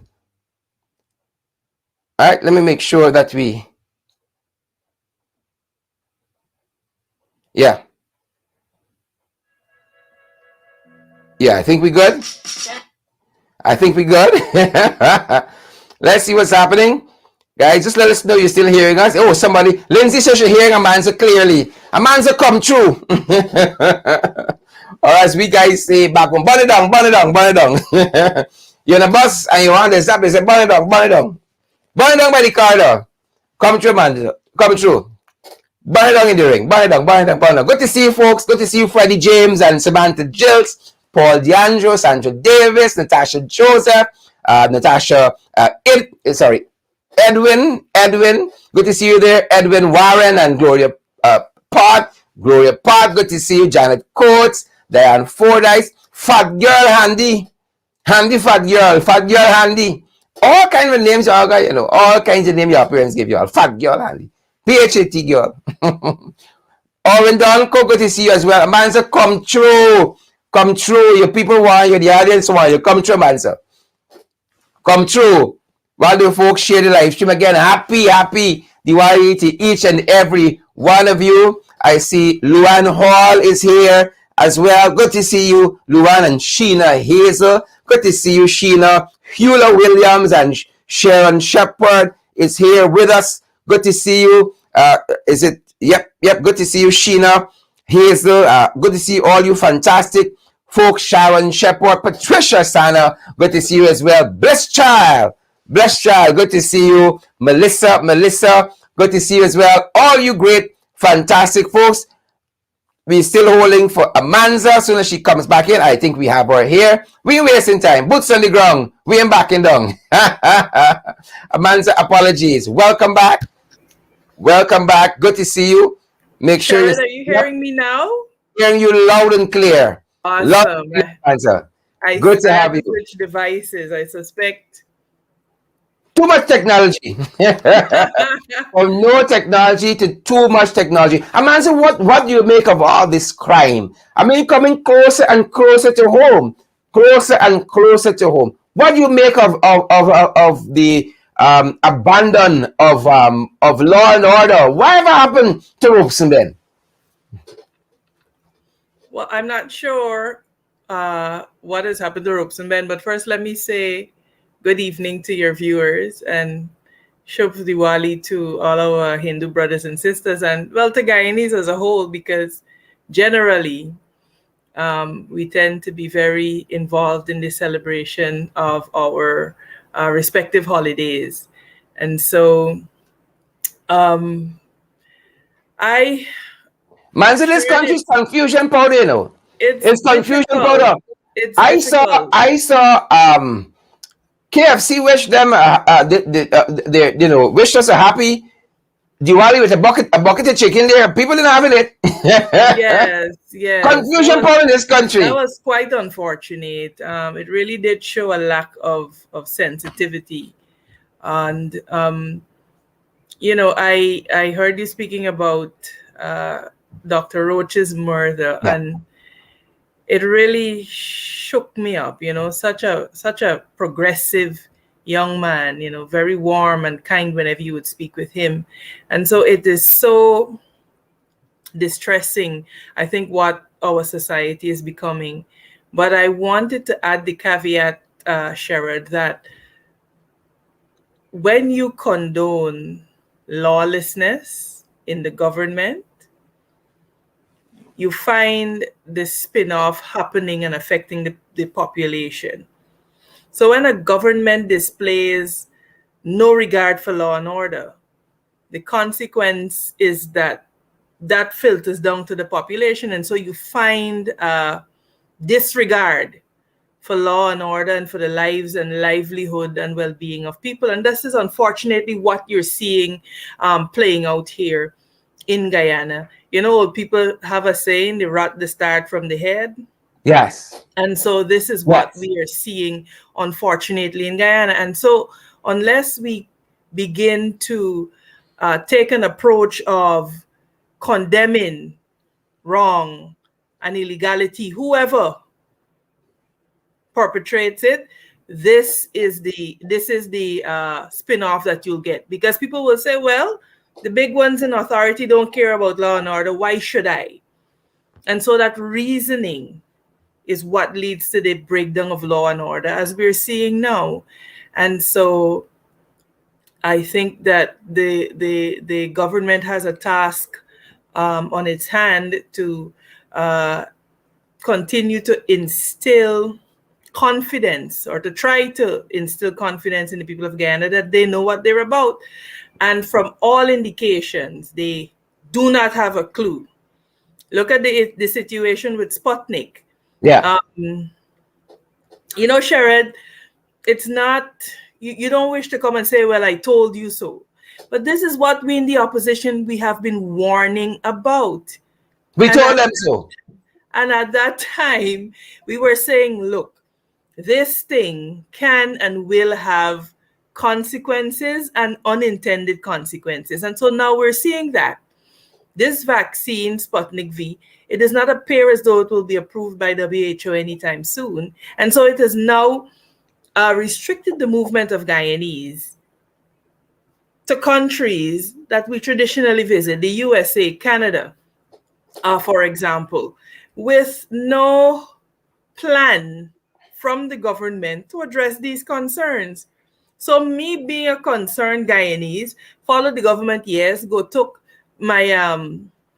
All right, let me make sure that we... Yeah. Yeah, I think we're good. Let's see what's happening. Guys, just let us know you're still hearing us. Oh, somebody. Lindsay says you're hearing Amanza clearly. Amanza, come true. Or as we guys say back home, burn it down. You're on a bus and you want to stop, they say, burn it down. Burn it down by the car door. Come true, man. Come true. Burn it down in the ring. Burn it down. Good to see you, folks. Good to see you, Freddie James and Samantha Gills, Paul DeAndro, Sandra Davis, Natasha Joseph, Edwin. Good to see you there. Edwin Warren and Gloria Pot. Good to see you. Janet Coates, Diane Fordyce, Fat Girl Handy, Fat Girl Handy. All kinds of names y'all got, all kinds of names your parents give you all. Fat Girl Handy. PHAT girl. Owen Donko, good to see you as well. Amanza, come true. Your people want you, the audience want you. Come true, Amanza. Come true. While the folks share the live stream again, happy Diwali to each and every one of you. I see Luan Hall is here as well. Good to see you, Luan and Sheena Hazel. Good to see you, Sheena. Hula Williams and Sharon Shepard is here with us. Good to see you. Yep. Good to see you, Sheena Hazel. Good to see all you fantastic folks. Sharon Shepard, Patricia Sana. Good to see you as well. Blessed child. Good to see you, Melissa. Good to see you as well. All you great, fantastic folks. We're still holding for Amanza. As soon as she comes back in, I think we have her here. We ain't wasting time. Boots on the ground. We ain't backing down. Amanza, apologies. Welcome back. Good to see you. Make sure Sharon, are you hearing me now? Hearing you loud and clear. Awesome. Amanza. Good to have you. Switch devices. I suspect too much technology. From no technology to too much technology. Amanza, what do you make of all this crime? I mean, coming closer and closer to home. What do you make of the abandon of law and order? Whatever happened to Robeson Ben? Well, I'm not sure what has happened to Robeson Ben, but first let me say good evening to your viewers and Shubh Diwali to all our Hindu brothers and sisters, and well, to Guyanese as a whole, because generally we tend to be very involved in the celebration of our respective holidays. And so Manzil, this country's confusion powder, It's confusion powder. I saw KFC wish them wish us a happy Diwali with a bucket of chicken there. People didn't having it. Yes, yes. Confusion power in this That country. was quite unfortunate. It really did show a lack of sensitivity. And I heard you speaking about Dr. Roach's murder, Yeah. and it really shook me up. Such a progressive young man. Very warm and kind whenever you would speak with him, and so it is so distressing, I think, what our society is becoming. But I wanted to add the caveat, Sherrod, that when you condone lawlessness in the government, you find the spin-off happening and affecting the population. So when a government displays no regard for law and order, the consequence is that filters down to the population. And so you find disregard for law and order and for the lives and livelihood and well-being of people. And this is unfortunately what you're seeing playing out here in Guyana. People have a saying, the rat the start from the head. Yes. And so this is what Yes. we are seeing, unfortunately, in Guyana. And so unless we begin to take an approach of condemning wrong and illegality, whoever perpetrates it, this is the spin-off that you'll get, because people will say, well, the big ones in authority don't care about law and order, why should I? And so that reasoning is what leads to the breakdown of law and order as we're seeing now. And so I think that the government has a task on its hand to continue to instill confidence, or to try to instill confidence in the people of Guyana that they know what they're about. And from all indications, they do not have a clue. Look at the situation with Sputnik. Yeah. Sherrod, it's not, you don't wish to come and say, well, I told you so. But this is what we in the opposition, we have been warning about. We told them so. And at that time, we were saying, look, this thing can and will have consequences and unintended consequences. And so now we're seeing that this vaccine, Sputnik V, it does not appear as though it will be approved by WHO anytime soon. And so it has now restricted the movement of Guyanese to countries that we traditionally visit, the USA, Canada, for example, with no plan from the government to address these concerns. So me being a concerned Guyanese, followed the government, yes, took my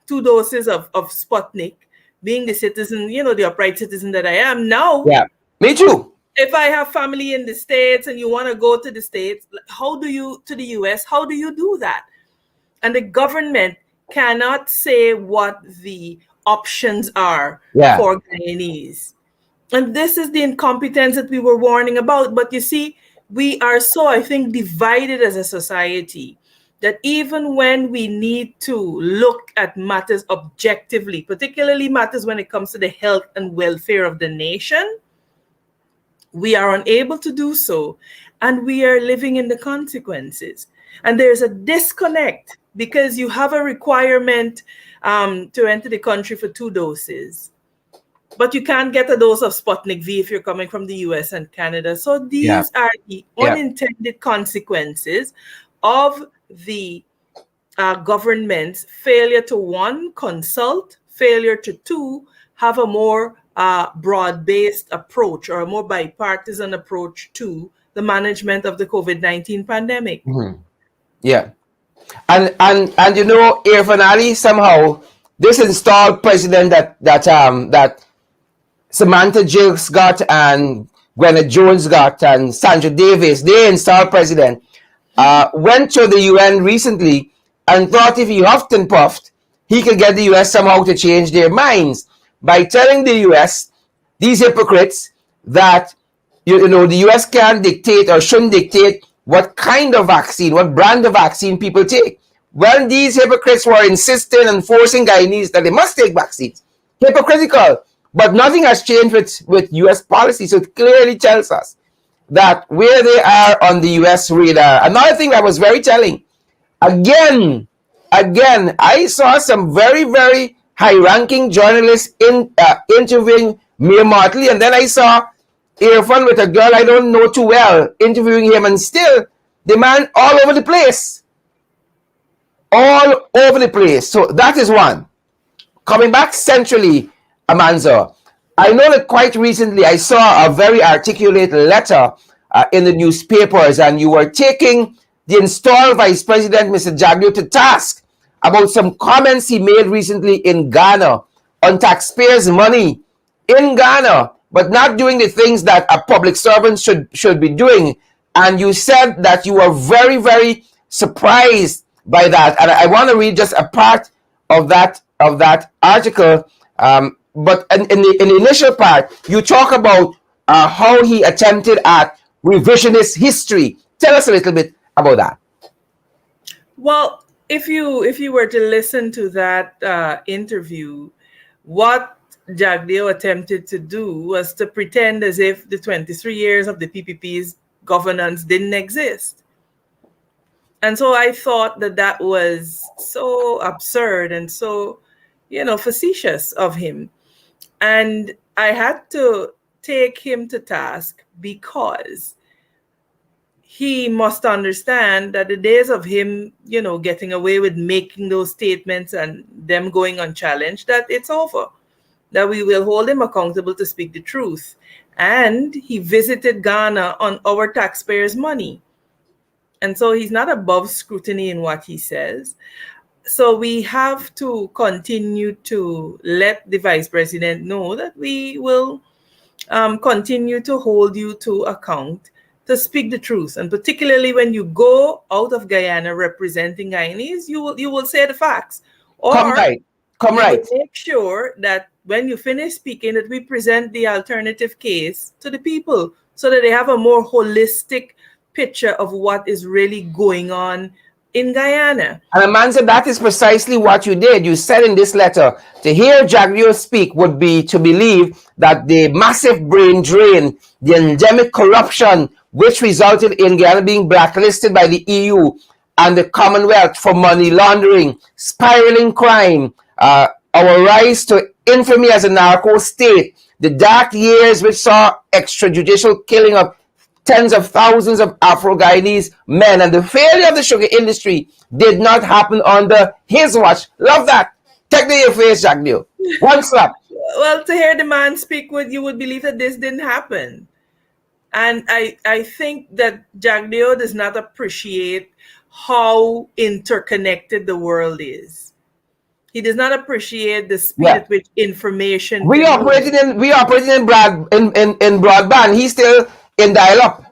2 doses of Sputnik, being the citizen, the upright citizen that I am now. Yeah, me too. If I have family in the States and you want to go to the States, to the US, how do you do that? And the government cannot say what the options are for Guyanese. And this is the incompetence that we were warning about. But you see, we are so, I think, divided as a society that even when we need to look at matters objectively, particularly matters when it comes to the health and welfare of the nation, we are unable to do so. And we are living in the consequences. And there's a disconnect because you have a requirement to enter the country for 2 doses. But you can't get a dose of Sputnik V if you're coming from the US and Canada. So these are the unintended consequences of the government's failure to, 1, consult, failure to, 2, have a more broad-based approach or a more bipartisan approach to the management of the COVID-19 pandemic. Mm-hmm. Yeah. And Irfan Ali, somehow, this installed president that Samantha Jills got and Gwyneth Jones got and Sandra Davis, they installed president, went to the UN recently and thought if he huffed and puffed, he could get the US somehow to change their minds by telling the US, these hypocrites, that the US can't dictate or shouldn't dictate what kind of vaccine, what brand of vaccine people take. when these hypocrites were insisting and forcing Guyanese that they must take vaccines. Hypocritical. But nothing has changed with US policy. So it clearly tells us that where they are on the US radar. Another thing that was very telling, again, I saw some very, very high-ranking journalists interviewing Mayor Motley, and then I saw Irfan with a girl I don't know too well interviewing him, and still the man all over the place. All over the place. So that is one. Coming back centrally, Amanza, I know that quite recently I saw a very articulate letter in the newspapers, and you were taking the installed Vice President, Mr. Jagdeo, to task about some comments he made recently in Ghana on taxpayers' money in Ghana, but not doing the things that a public servant should be doing. And you said that you were very, very surprised by that. And I want to read just a part of that article. But in the initial part, you talk about how he attempted at revisionist history. Tell us a little bit about that. Well, if you were to listen to that interview, what Jagdeo attempted to do was to pretend as if the 23 years of the PPP's governance didn't exist. And so I thought that was so absurd and so, facetious of him. And I had to take him to task because he must understand that the days of him, getting away with making those statements and them going unchallenged, that it's over, that we will hold him accountable to speak the truth. And he visited Ghana on our taxpayers' money. And so he's not above scrutiny in what he says. So we have to continue to let the Vice President know that we will continue to hold you to account to speak the truth. And particularly when you go out of Guyana representing Guyanese, you will say the facts. Or Come right. Make sure that when you finish speaking, that we present the alternative case to the people so that they have a more holistic picture of what is really going on in Guyana. And Amanza, that is precisely what you did. You said in this letter, to hear Jagdeo speak would be to believe that the massive brain drain, the endemic corruption, which resulted in Guyana being blacklisted by the EU and the Commonwealth for money laundering, spiraling crime, our rise to infamy as a narco state, the dark years which saw extrajudicial killing of tens of thousands of Afro-Guyanese men, and the failure of the sugar industry did not happen under his watch. Love that. Take to your face, Jagdeo. One slap. Well, to hear the man speak, you would believe that this didn't happen. And I think that Jagdeo does not appreciate how interconnected the world is. He does not appreciate the speed at which information. We operating in broadband. He's still in dial-up.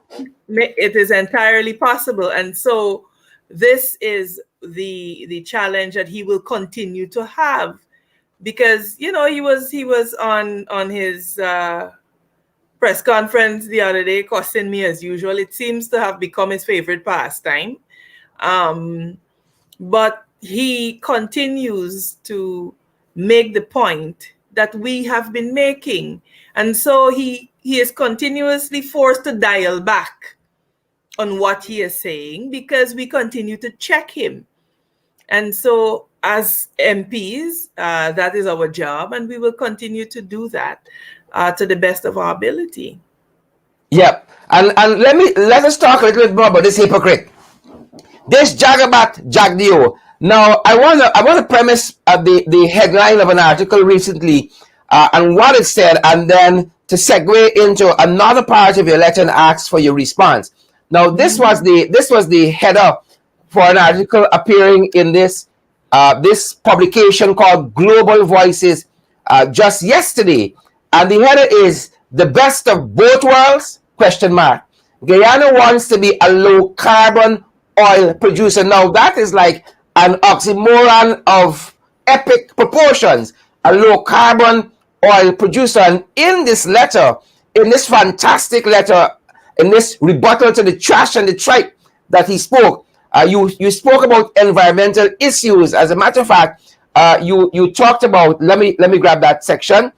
It is entirely possible, and so this is the challenge that he will continue to have, because he was on his press conference the other day cussing me as usual. It seems to have become his favorite pastime, but he continues to make the point that we have been making, and so he is continuously forced to dial back on what he is saying because we continue to check him. And so as MPs, that is our job, and we will continue to do that to the best of our ability. Yep. And let us talk a little bit more about this hypocrite, this Jagabat Jagdeo. Now, I want to premise the headline of an article recently and what it said, and then to segue into another part of your letter and ask for your response. Now, this was the header for an article appearing in this publication called Global Voices just yesterday, and the header is "The Best of Both Worlds?" ? Guyana wants to be a low carbon oil producer. Now, that is like an oxymoron of epic proportions. A low carbon oil producer. And in this letter, in this fantastic letter, in this rebuttal to the trash and the tripe that he spoke, You spoke about environmental issues. As a matter of fact, you talked about. Let me grab that section.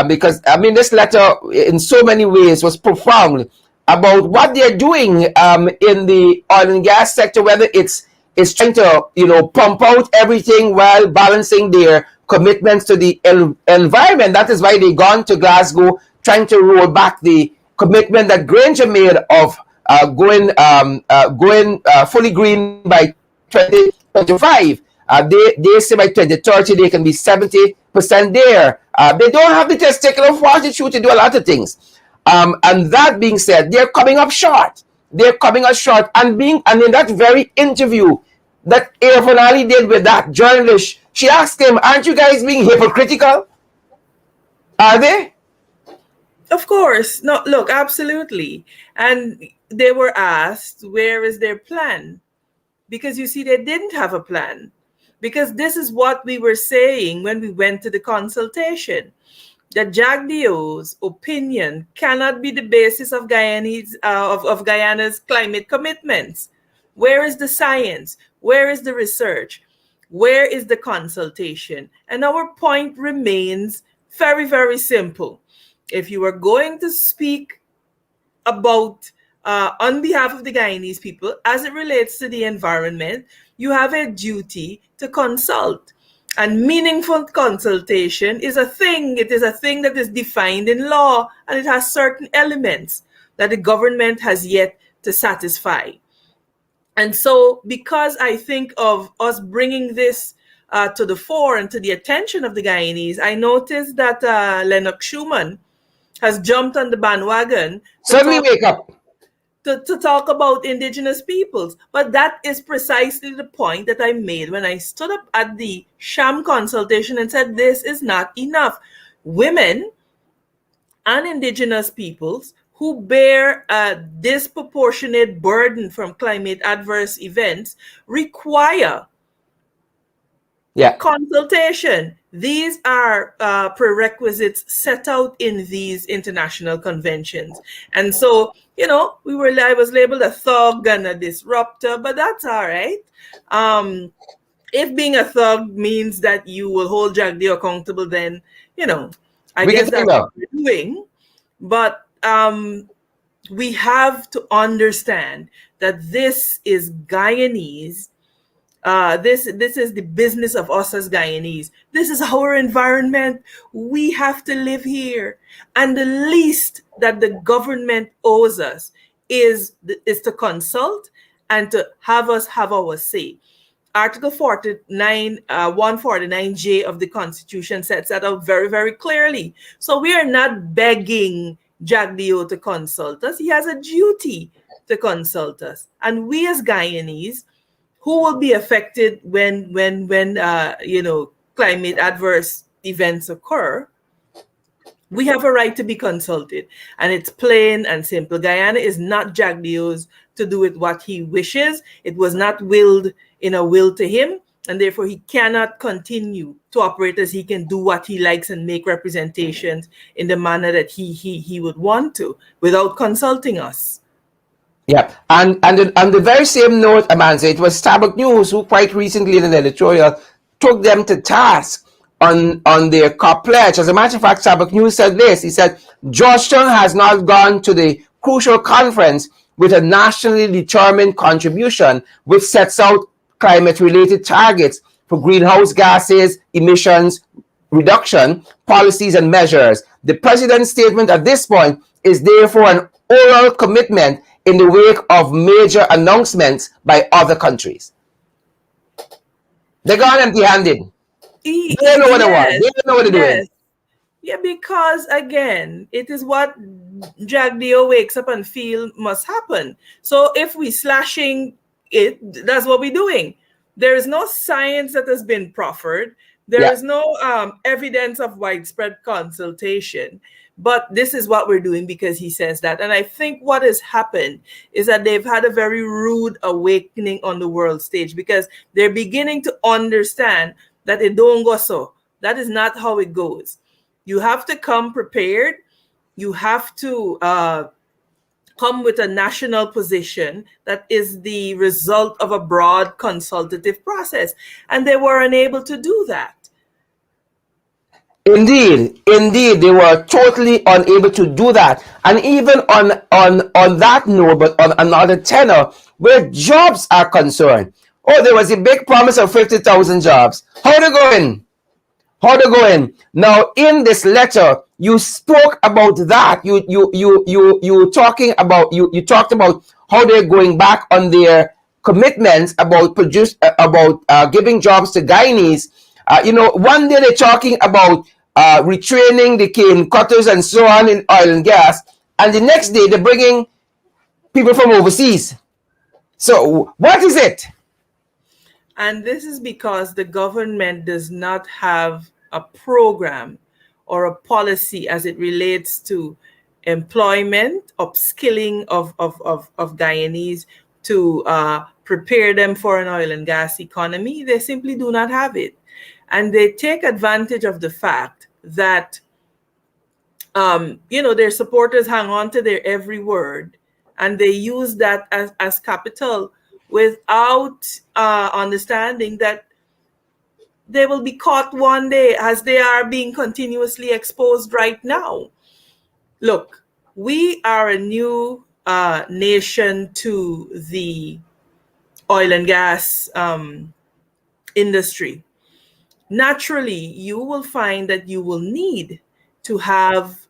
Because I mean, this letter in so many ways was profound about what they're doing in the oil and gas sector, whether it's trying to pump out everything while balancing their commitments to the environment. That is why they gone to Glasgow, trying to roll back the commitment that Granger made of going fully green by 2025. They say by 2030 they can be 70% there. They don't have the testicular fortitude to do a lot of things. And that being said, they're coming up short. They're coming up short. And in that very interview that Air did with that journalist, she asked him, "Aren't you guys being hypocritical? Are they?" Of course. No, look, absolutely. And they were asked, where is their plan? Because you see, they didn't have a plan. Because this is what we were saying when we went to the consultation, that Jagdio's opinion cannot be the basis of Guyana's climate commitments. Where is the science? Where is the research? Where is the consultation? And our point remains very, very simple. If you are going to speak about on behalf of the Guyanese people as it relates to the environment, you have a duty to consult. And meaningful consultation is a thing. It is a thing that is defined in law, and it has certain elements that the government has yet to satisfy. And so, because I think of us bringing this to the fore and to the attention of the Guyanese, I noticed that Lennox Schumann has jumped on the bandwagon Suddenly wake up. to talk about indigenous peoples. But that is precisely the point that I made when I stood up at the sham consultation and said, this is not enough. Women and indigenous peoples who bear a disproportionate burden from climate adverse events require consultation. These are prerequisites set out in these international conventions. And so, I was labeled a thug and a disruptor, but that's all right. If being a thug means that you will hold Jagdio accountable, then, I guess that's what we're doing. But we have to understand that this is Guyanese. This is the business of us as Guyanese. This is our environment. We have to live here. And the least that the government owes us is to consult and to have us have our say. Article 149J of the Constitution sets that out very, very clearly. So we are not begging Jagdio to consult us. He has a duty to consult us. And we as Guyanese, who will be affected when climate adverse events occur, we have a right to be consulted. And it's plain and simple. Guyana is not Jagdio's to do with what he wishes. It was not willed in a will to him, and therefore he cannot continue to operate as he can do what he likes and make representations in the manner that he would want to without consulting us. Yeah, and on the very same note, Amanza, it was Starbuck News who quite recently in an editorial took them to task on their COP pledge. As a matter of fact, Starbuck News said this. He said, Georgetown has not gone to the crucial conference with a nationally determined contribution which sets out climate-related targets for greenhouse gases, emissions, reduction, policies and measures. The president's statement at this point is therefore an oral commitment in the wake of major announcements by other countries. They're gone empty-handed. They don't know what they want. They don't know what they're doing. Yeah, because again, it is what Jagdio wakes up and feel must happen. So if we slashing it, that's what we're doing. There is no science that has been proffered. There is no evidence of widespread consultation. But this is what we're doing because he says that. And I think what has happened is that they've had a very rude awakening on the world stage because they're beginning to understand that it don't go so. That is not how it goes. You have to come prepared. You have to come with a national position that is the result of a broad consultative process. And they were unable to do that. Indeed, they were totally unable to do that. And even on that note, but on another tenor, where jobs are concerned, oh, there was a big promise of 50,000 jobs. How they going? Now, in this letter, you spoke about that. You talked about how they're going back on their commitments about giving jobs to Guyanese. One day they're talking about retraining the cane cutters and so on in oil and gas, and the next day they're bringing people from overseas. So what is it? And this is because the government does not have a program or a policy as it relates to employment, upskilling of Guyanese to prepare them for an oil and gas economy. They simply do not have it. And they take advantage of the fact that, their supporters hang on to their every word, and they use that as capital without understanding that they will be caught one day, as they are being continuously exposed right now. Look, we are a new nation to the oil and gas industry. Naturally, you will find that you will need to have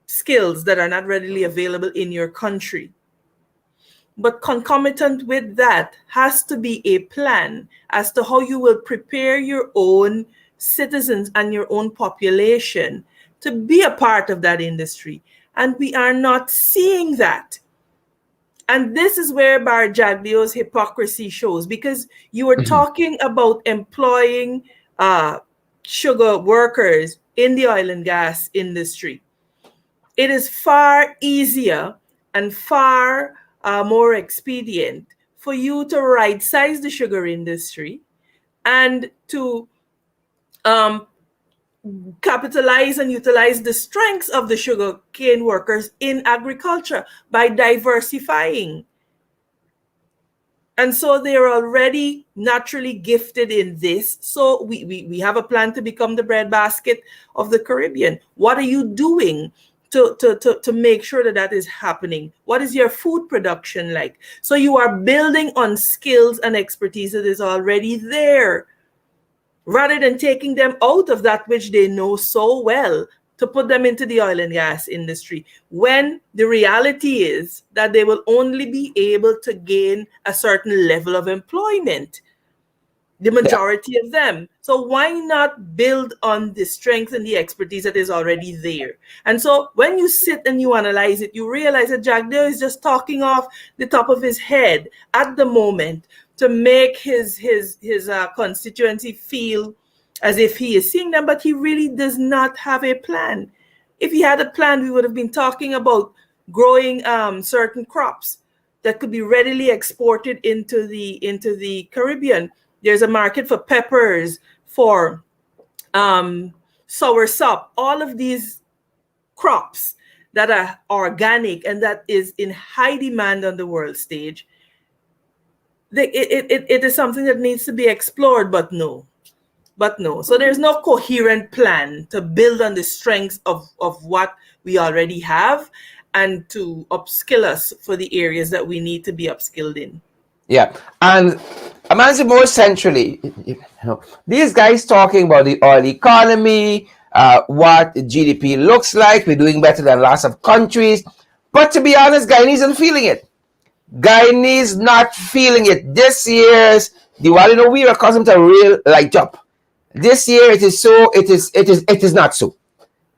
skills that are not readily available in your country. But concomitant with that has to be a plan as to how you will prepare your own citizens and your own population to be a part of that industry. And we are not seeing that. And this is where Bar Jagdio's hypocrisy shows, because you were talking about employing sugar workers in the oil and gas industry. It is far easier and far more expedient for you to right size the sugar industry and to capitalize and utilize the strengths of the sugar cane workers in agriculture by diversifying. And so they're already naturally gifted in this. So we have a plan to become the breadbasket of the Caribbean. What are you doing to make sure that is happening? What is your food production like? So you are building on skills and expertise that is already there, rather than taking them out of that which they know so well to put them into the oil and gas industry, when the reality is that they will only be able to gain a certain level of employment, the majority of them. So why not build on the strength and the expertise that is already there? And so when you sit and you analyze it, you realize that Jagdeo is just talking off the top of his head at the moment to make his constituency feel as if he is seeing them, but he really does not have a plan. If he had a plan, we would have been talking about growing certain crops that could be readily exported into the Caribbean. There's a market for peppers, for soursop, all of these crops that are organic and that is in high demand on the world stage. It is something that needs to be explored, but no. So there's no coherent plan to build on the strengths of what we already have and to upskill us for the areas that we need to be upskilled in. Yeah, and Amanza, more centrally, these guys talking about the oil economy, what GDP looks like, we're doing better than lots of countries. But to be honest, Guyanese isn't feeling it. Guyanese not feeling it. This year's Diwali, we are accustomed to a real light up. This year it is not so.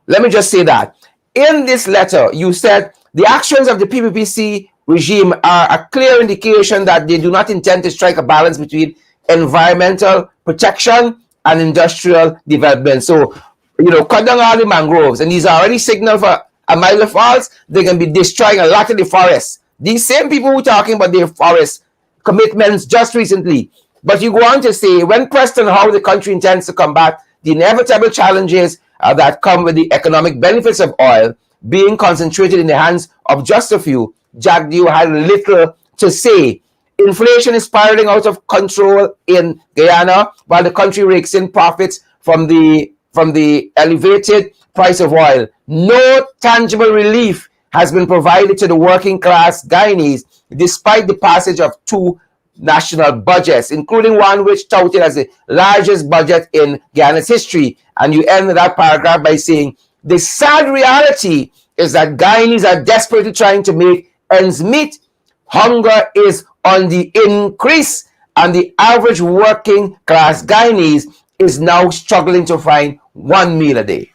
Let me just say that. In this letter, you said the actions of the PPPC regime are a clear indication that they do not intend to strike a balance between environmental protection and industrial development. So, cut down all the mangroves, and these are already signaled for a mile of falls. They're going to be destroying a lot of the forests. These same people who are talking about their forest commitments just recently. But you go on to say, when pressed on how the country intends to combat the inevitable challenges that come with the economic benefits of oil, being concentrated in the hands of just a few, Jagdeo had little to say. Inflation is spiraling out of control in Guyana, while the country rakes in profits from the elevated price of oil. No tangible relief has been provided to the working class Guyanese, despite the passage of two national budgets, including one which touted as the largest budget in Guyana's history. And you end that paragraph by saying, the sad reality is that Guyanese are desperately trying to make ends meet. Hunger is on the increase, and the average working class Guyanese is now struggling to find one meal a day.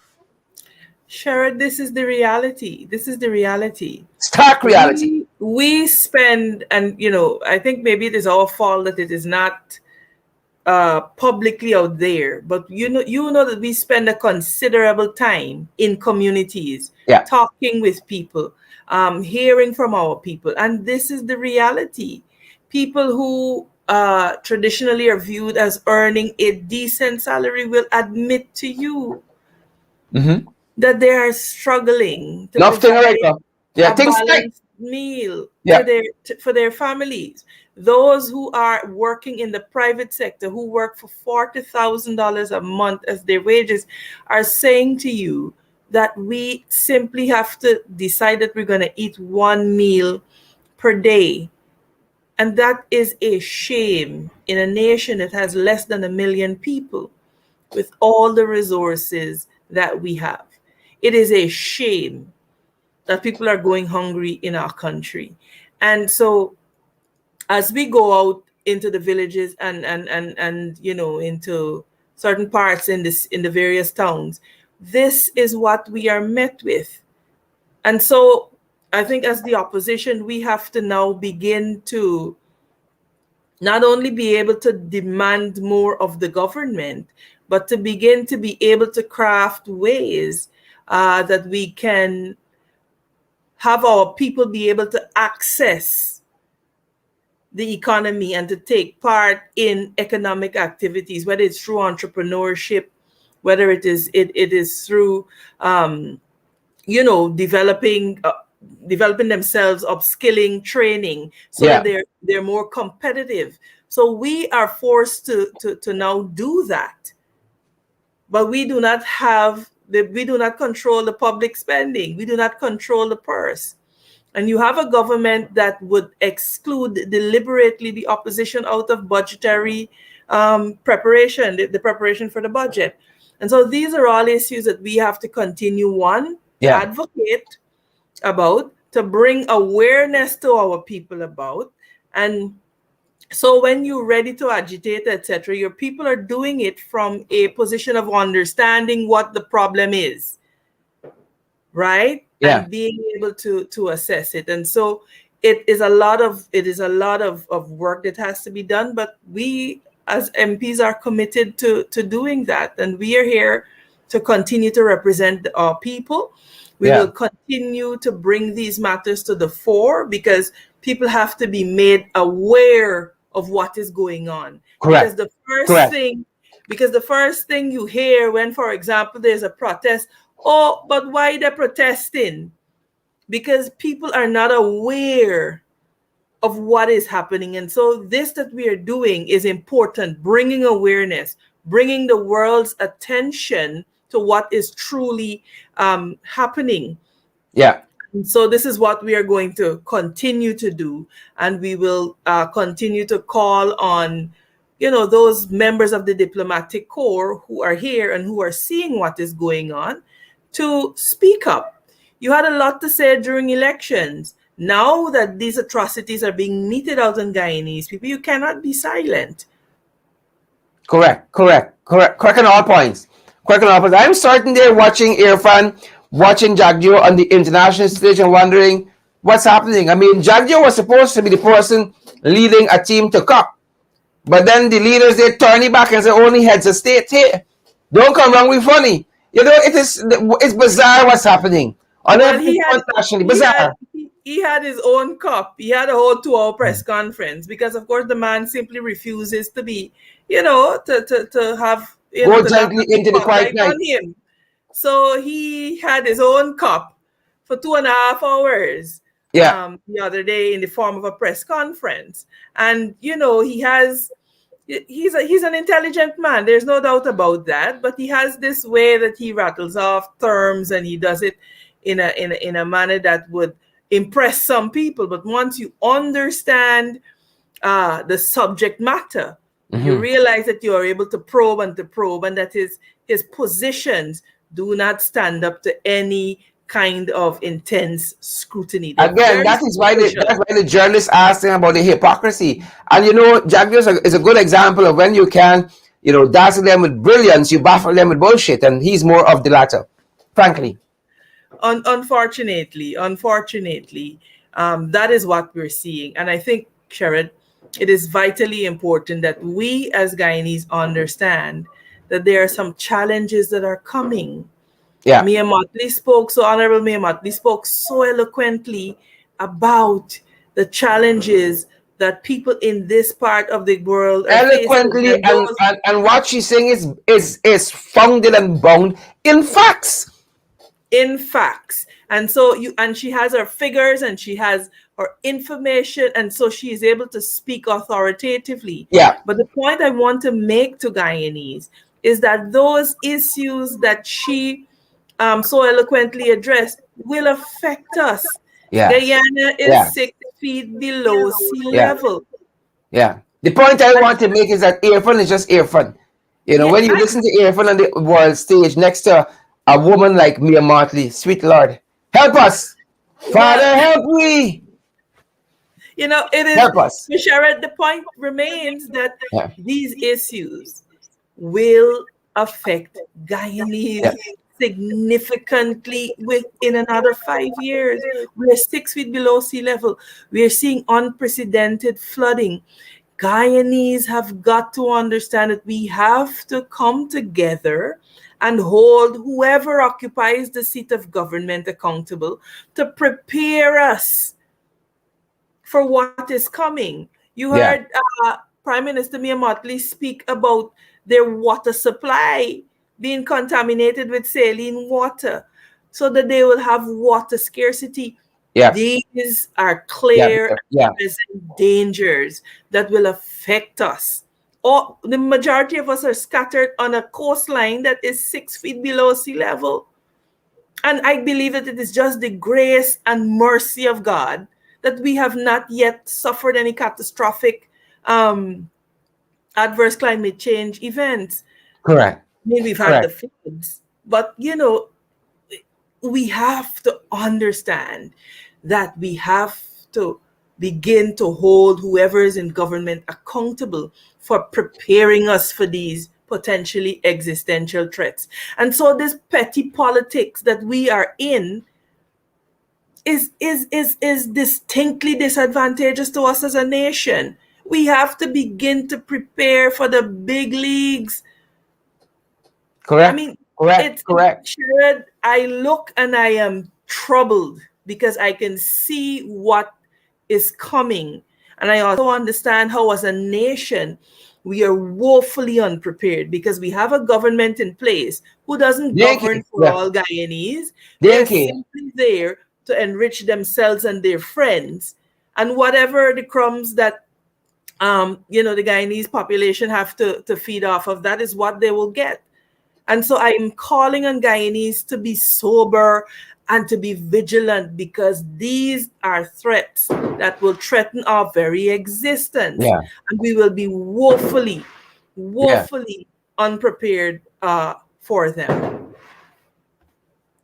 Sherrod, this is the reality. This is the reality. Stark reality. We spend, and I think maybe it is our fault that it is not publicly out there, but you know that we spend a considerable time in communities, talking with people, hearing from our people, and this is the reality. People who traditionally are viewed as earning a decent salary will admit to you that they are struggling to provide a balanced meal for their families. Those who are working in the private sector, who work for $40,000 a month as their wages, are saying to you that we simply have to decide that we're going to eat one meal per day. And that is a shame in a nation that has less than 1 million people with all the resources that we have. It is a shame that people are going hungry in our country. And so as we go out into the villages and into certain parts in the various towns, this is what we are met with. And so I think as the opposition, we have to now begin to not only be able to demand more of the government, but to begin to be able to craft ways that we can have our people be able to access the economy and to take part in economic activities, whether it's through entrepreneurship, whether it is through developing themselves, upskilling, training, so that they're more competitive. So we are forced to now do that, but we do not control the public spending. We do not control the purse. And you have a government that would exclude deliberately the opposition out of budgetary preparation, the preparation for the budget. And so these are all issues that we have to continue, to advocate about, to bring awareness to our people about. And so when you're ready to agitate, etc., your people are doing it from a position of understanding what the problem is, right? And being able to assess it. And so it is a lot of work that has to be done, but we as MPs are committed to doing that. And we are here to continue to represent our people. We will continue to bring these matters to the fore, because people have to be made aware of what is going on. Correct. Because the first thing you hear when, for example, there's a protest, oh, but why they're protesting? Because people are not aware of what is happening. And so this that we are doing is important, bringing awareness, bringing the world's attention to what is truly happening. And so this is what we are going to continue to do. And we will continue to call on, those members of the diplomatic corps who are here and who are seeing what is going on to speak up. You had a lot to say during elections. Now that these atrocities are being meted out on Guyanese people, you cannot be silent. Correct on all points. I'm certain they're watching Irfan, watching Jagdeo on the international stage and wondering what's happening. I mean, Jagdeo was supposed to be the person leading a team to cup, but then the leaders, they turn it back and say only heads of state here. Don't come wrong with funny. It's bizarre what's happening. He had his own cup. He had a whole 2-hour press conference because, of course, the man simply refuses to be, to have go gently into the quiet night. So he had his own cup, for 2.5 hours Yeah. the other day in the form of a press conference. And you know, he's an intelligent man. There's no doubt about that. But he has this way that he rattles off terms, and he does it in a manner that would impress some people. But once you understand the subject matter, you realize that you are able to probe, and that his positions do not stand up to any kind of intense scrutiny. They're Again, very that's superficial. why the journalist asked him about the hypocrisy. And you know, Javier is a good example of when you can, dazzle them with brilliance, you baffle them with bullshit, and he's more of the latter, frankly. Unfortunately, that is what we're seeing. And I think, Sherrod, it is vitally important that we as Guyanese understand that there are some challenges that are coming. Yeah. Honorable Mia Motley spoke so eloquently about the challenges that people in this part of the world are facing. Eloquently, and what she's saying is founded and bound in facts. In facts. And so she has her figures, and she has her information, and so she is able to speak authoritatively. Yeah. But the point I want to make to Guyanese is that those issues that she so eloquently addressed will affect us. Yeah. Guyana is Yeah. 6 feet below sea Yeah. level. Yeah. The point I want to make is that earphone is just earphone. When you listen to earphone on the world stage next to a woman like Mia Motley, sweet Lord, help us. Father, help me. It is, help us. Sherrod, the point remains that Yeah. these issues will affect Guyanese Yeah. significantly within another 5 years. We're 6 feet below sea level. We're seeing unprecedented flooding. Guyanese have got to understand that we have to come together and hold whoever occupies the seat of government accountable to prepare us for what is coming. You heard Prime Minister Mia Motley speak about their water supply being contaminated with saline water so that they will have water scarcity. Yeah. These are clear present dangers that will affect us. The majority of us are scattered on a coastline that is 6 feet below sea level. And I believe that it is just the grace and mercy of God that we have not yet suffered any catastrophic adverse climate change events. Correct. Maybe we've had the floods, but we have to understand that we have to begin to hold whoever is in government accountable for preparing us for these potentially existential threats. And so this petty politics that we are in is distinctly disadvantageous to us as a nation. We have to begin to prepare for the big leagues. Correct. I mean, correct. Sherrod, I look and I am troubled because I can see what is coming. And I also understand how, as a nation, we are woefully unprepared because we have a government in place who doesn't govern for all Guyanese. They're simply there to enrich themselves and their friends. And whatever the crumbs that the Guyanese population have to feed off of, that is what they will get. And so I'm calling on Guyanese to be sober and to be vigilant, because these are threats that will threaten our very existence. Yeah. And we will be woefully unprepared for them.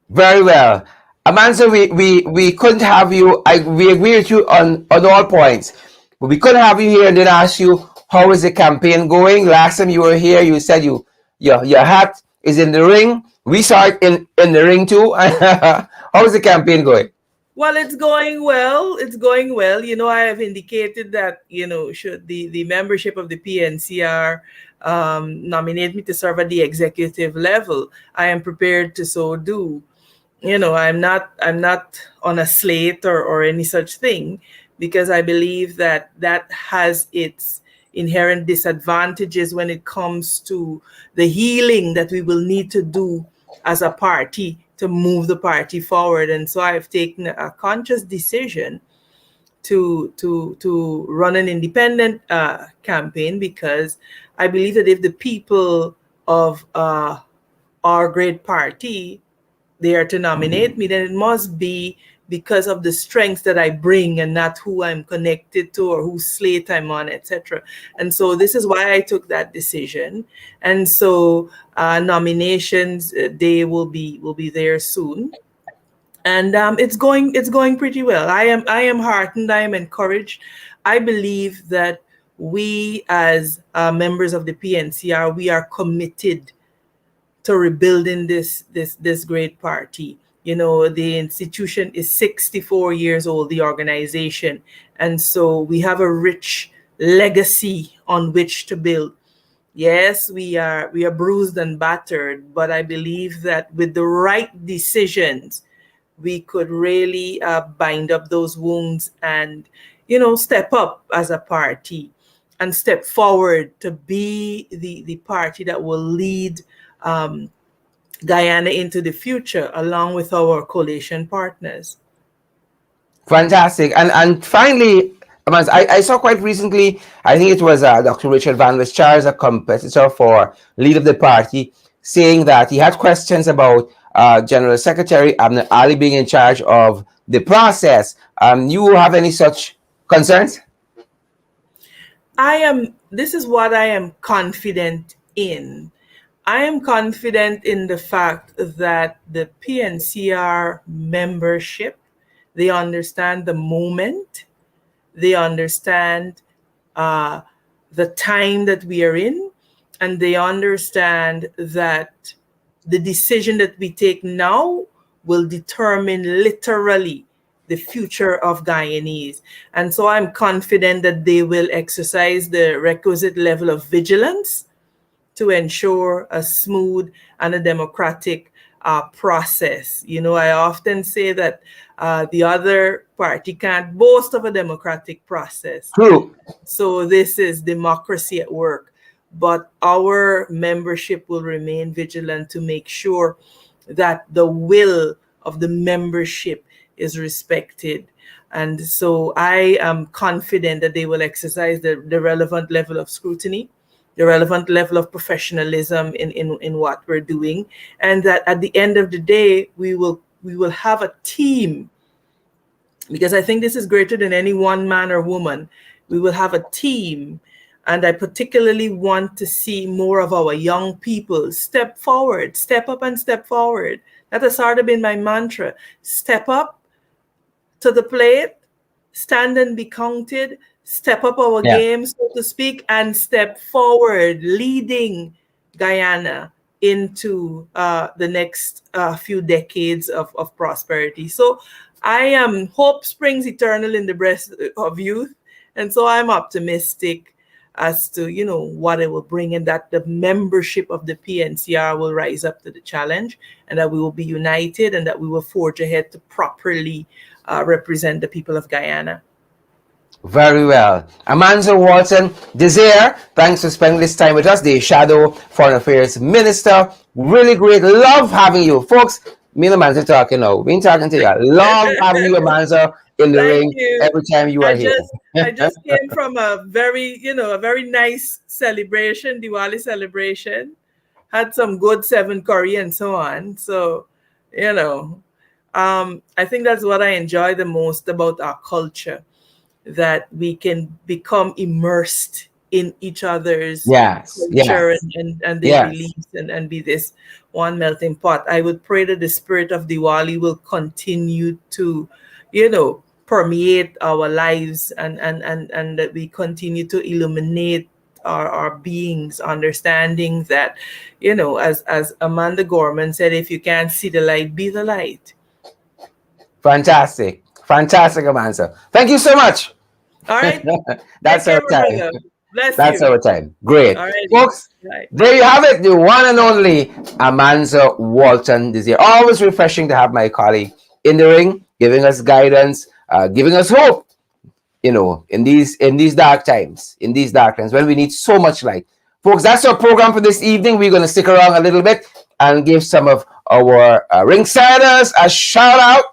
Very well. Amanza, we couldn't have you, we agree with you on all points, but we couldn't have you here and then ask you, how is the campaign going? Last time you were here, you said your hat is in the ring. We saw it in the ring too. How is the campaign going? Well, it's going well. It's going well. I have indicated that, should the membership of the PNCR nominate me to serve at the executive level, I am prepared to so do. I'm not on a slate or any such thing, because I believe that has its inherent disadvantages when it comes to the healing that we will need to do as a party move the party forward. And so I've taken a conscious decision to run an independent campaign, because I believe that if the people of our great party, they are to nominate me, then it must be because of the strengths that I bring and not who I'm connected to or whose slate I'm on, etc. And so this is why I took that decision. And so nominations day will be there soon, and it's going pretty well. I am heartened. I am encouraged. I believe that we as members of the PNCR, we are committed to rebuilding this great party. You know, the institution is 64 years old, the organization, and so we have a rich legacy on which to build. Yes, we are bruised and battered, but I believe that with the right decisions, we could really bind up those wounds and, step up as a party and step forward to be the party that will lead Guyana into the future, along with our coalition partners. Fantastic. And finally, I saw quite recently, I think it was Dr. Richard Van Charles, a competitor for lead of the party, saying that he had questions about General Secretary Abner Ali being in charge of the process. You have any such concerns? This is what I am confident in. I am confident in the fact that the PNCR membership, they understand the moment, they understand the time that we are in, and they understand that the decision that we take now will determine literally the future of Guyanese. And so I'm confident that they will exercise the requisite level of vigilance to ensure a smooth and a democratic process. I often say that the other party can't boast of a democratic process. True. So this is democracy at work. But our membership will remain vigilant to make sure that the will of the membership is respected. And so I am confident that they will exercise the relevant level of scrutiny, the relevant level of professionalism in what we're doing, and that at the end of the day, we will have a team, because I think this is greater than any one man or woman. We will have a team, and I particularly want to see more of our young people step forward, step up and step forward. That has sort of been my mantra. Step up to the plate, stand and be counted, step up our game, so to speak, and step forward, leading Guyana into the next few decades of prosperity. So hope springs eternal in the breast of youth. And so I'm optimistic as to, what it will bring, and that the membership of the PNCR will rise up to the challenge, and that we will be united, and that we will forge ahead to properly represent the people of Guyana. Very well. Amanza Walton-Desir, thanks for spending this time with us, the Shadow Foreign Affairs Minister. Really great. Love having you. Folks, me and Amanza talking now. We've been talking to you. Love having you, Amanza, in the ring every time you are here. I just came from a very nice celebration, Diwali celebration. Had some good 7 curry and so on. So, I think that's what I enjoy the most about our culture, that we can become immersed in each other's culture and their beliefs and be this one melting pot. I would pray that the spirit of Diwali will continue to, permeate our lives, and that we continue to illuminate our beings, understanding that, as Amanda Gorman said, if you can't see the light, be the light. Fantastic, Amanza. Thank you so much. All right. That's our time. That's our time. Great. Alrighty. Folks, there you have it, the one and only Amanza Walton-Desir. Always refreshing to have my colleague in the ring, giving us guidance, giving us hope, in these dark times, when we need so much light. Folks, that's our program for this evening. We're going to stick around a little bit and give some of our ringsiders a shout out.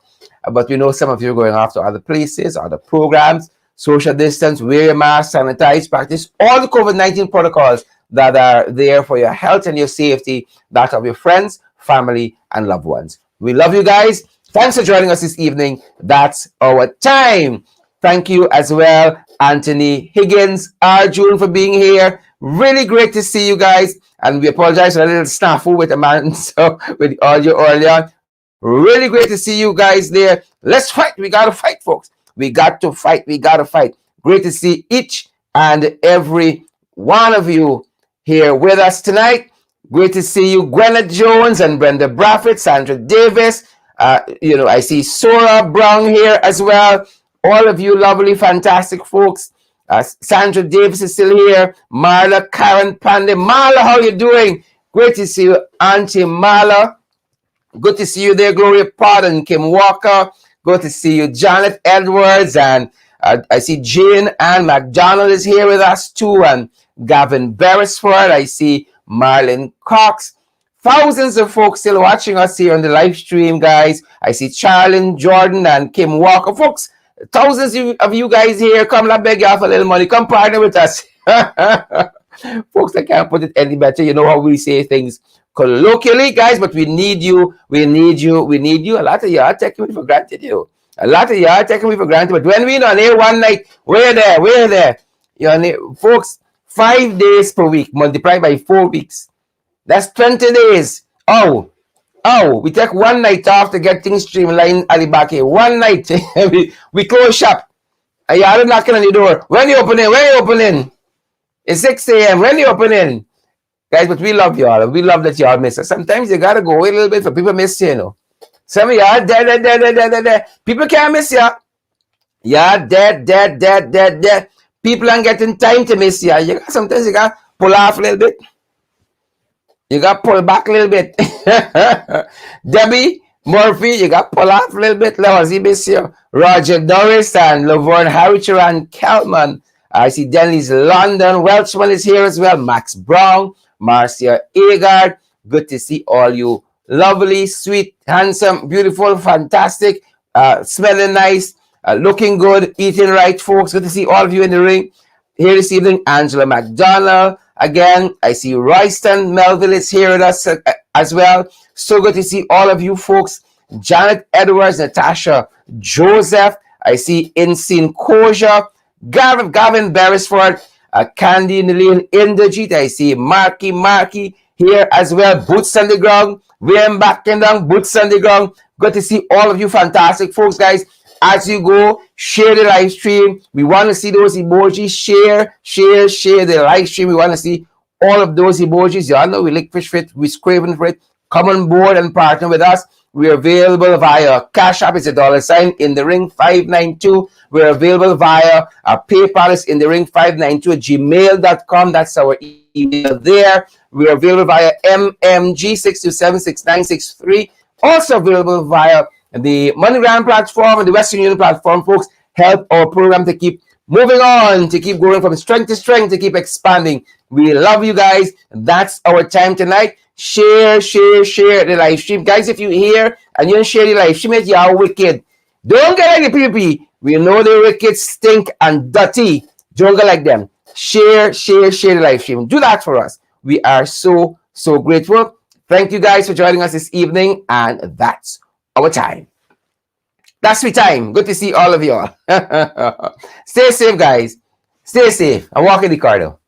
But we know some of you are going off to other places, other programs. Social distance, wear your mask, sanitize, practice all the COVID-19 protocols that are there for your health and your safety, that of your friends, family, and loved ones. We love you guys. Thanks for joining us this evening. That's our time. Thank you as well, Anthony Higgins, Arjun, for being here. Really great to see you guys. And we apologize for a little snafu with Amanza with the audio earlier. Really great to see you guys there. Let's fight. We got to fight, folks. We got to fight. We got to fight. Great to see each and every one of you here with us tonight. Great to see you, Gwyneth Jones and Brenda Braffett, Sandra Davis. I see Sora Brown here as well. All of you lovely, fantastic folks. Sandra Davis is still here. Marla, Karen Pandey. Marla, how you doing? Great to see you, Auntie Marla. Good to see you there, Gloria Pardon, Kim Walker. Good to see you, Janet Edwards. And I see Jane Ann McDonald is here with us too. And Gavin Beresford. I see Marlon Cox. Thousands of folks still watching us here on the live stream, guys. I see Charlene Jordan and Kim Walker. Folks, thousands of you guys here. Come, I beg you for a little money. Come partner with us. Folks, I can't put it any better. You know how we say things colloquially, guys, but we need you. We need you. We need you. A lot of you are taking me for granted, you. A lot of you are taking me for granted. But when we're on here one night, we're there. You know, folks, 5 days per week, multiplied by 4 weeks. That's 20 days. Oh, we take one night off to get things streamlined at the back here. One night. we close shop. And you're knocking on the door. When you opening? It's 6 a.m. When you opening? Guys, but we love y'all. We love that y'all miss us. Sometimes you gotta go wait a little bit for people miss you, you know. Some of y'all dead. People can't miss you. Y'all dead. People aren't getting time to miss you. Sometimes you gotta pull off a little bit. You got to pull back a little bit. Debbie Murphy, you got to pull off a little bit. Lawsy miss you. Roger Norris and Laverne Harricher and Kelman. I see Denny's London. Welchman is here as well. Max Brown. Marcia Agard. Good to see all you lovely, sweet, handsome, beautiful, fantastic, smelling nice, looking good, eating right, folks. Good to see all of you in the ring. Here this evening, Angela McDonald. Again, I see Royston Melville is here with us as well. So good to see all of you folks. Janet Edwards, Natasha Joseph. I see Insin Koja, Gavin Beresford, Candy Nilin Inderjeet. I see Marky here as well. Boots on the ground. William Backendon, Boots on the ground. Good to see all of you fantastic folks, guys. As you go, share the live stream. We want to see those emojis. Share the live stream. We want to see all of those emojis. Y'all know we like fish fit. We're craving for it. Come on board and partner with us. We're available via Cash App. It's $sign in the ring 592. We're available via PayPal. Is in the ring 592 at gmail.com. That's our email there. We're available via MMG6276963. Also available via the MoneyGram platform and the Western Union platform. Folks, help our program to keep moving on, to keep going from strength to strength, to keep expanding. We love you guys. That's our time tonight. Share the live stream. Guys, if you're here and you don't share the live stream, you are wicked. Don't get like the PP. We know the wicked stink and dirty. Don't get like them. Share the live stream. Do that for us. We are so grateful. Thank you guys for joining us this evening, and that's our time. That's my time. Good to see all of y'all. Stay safe, guys. Stay safe. I'm walking the corridor.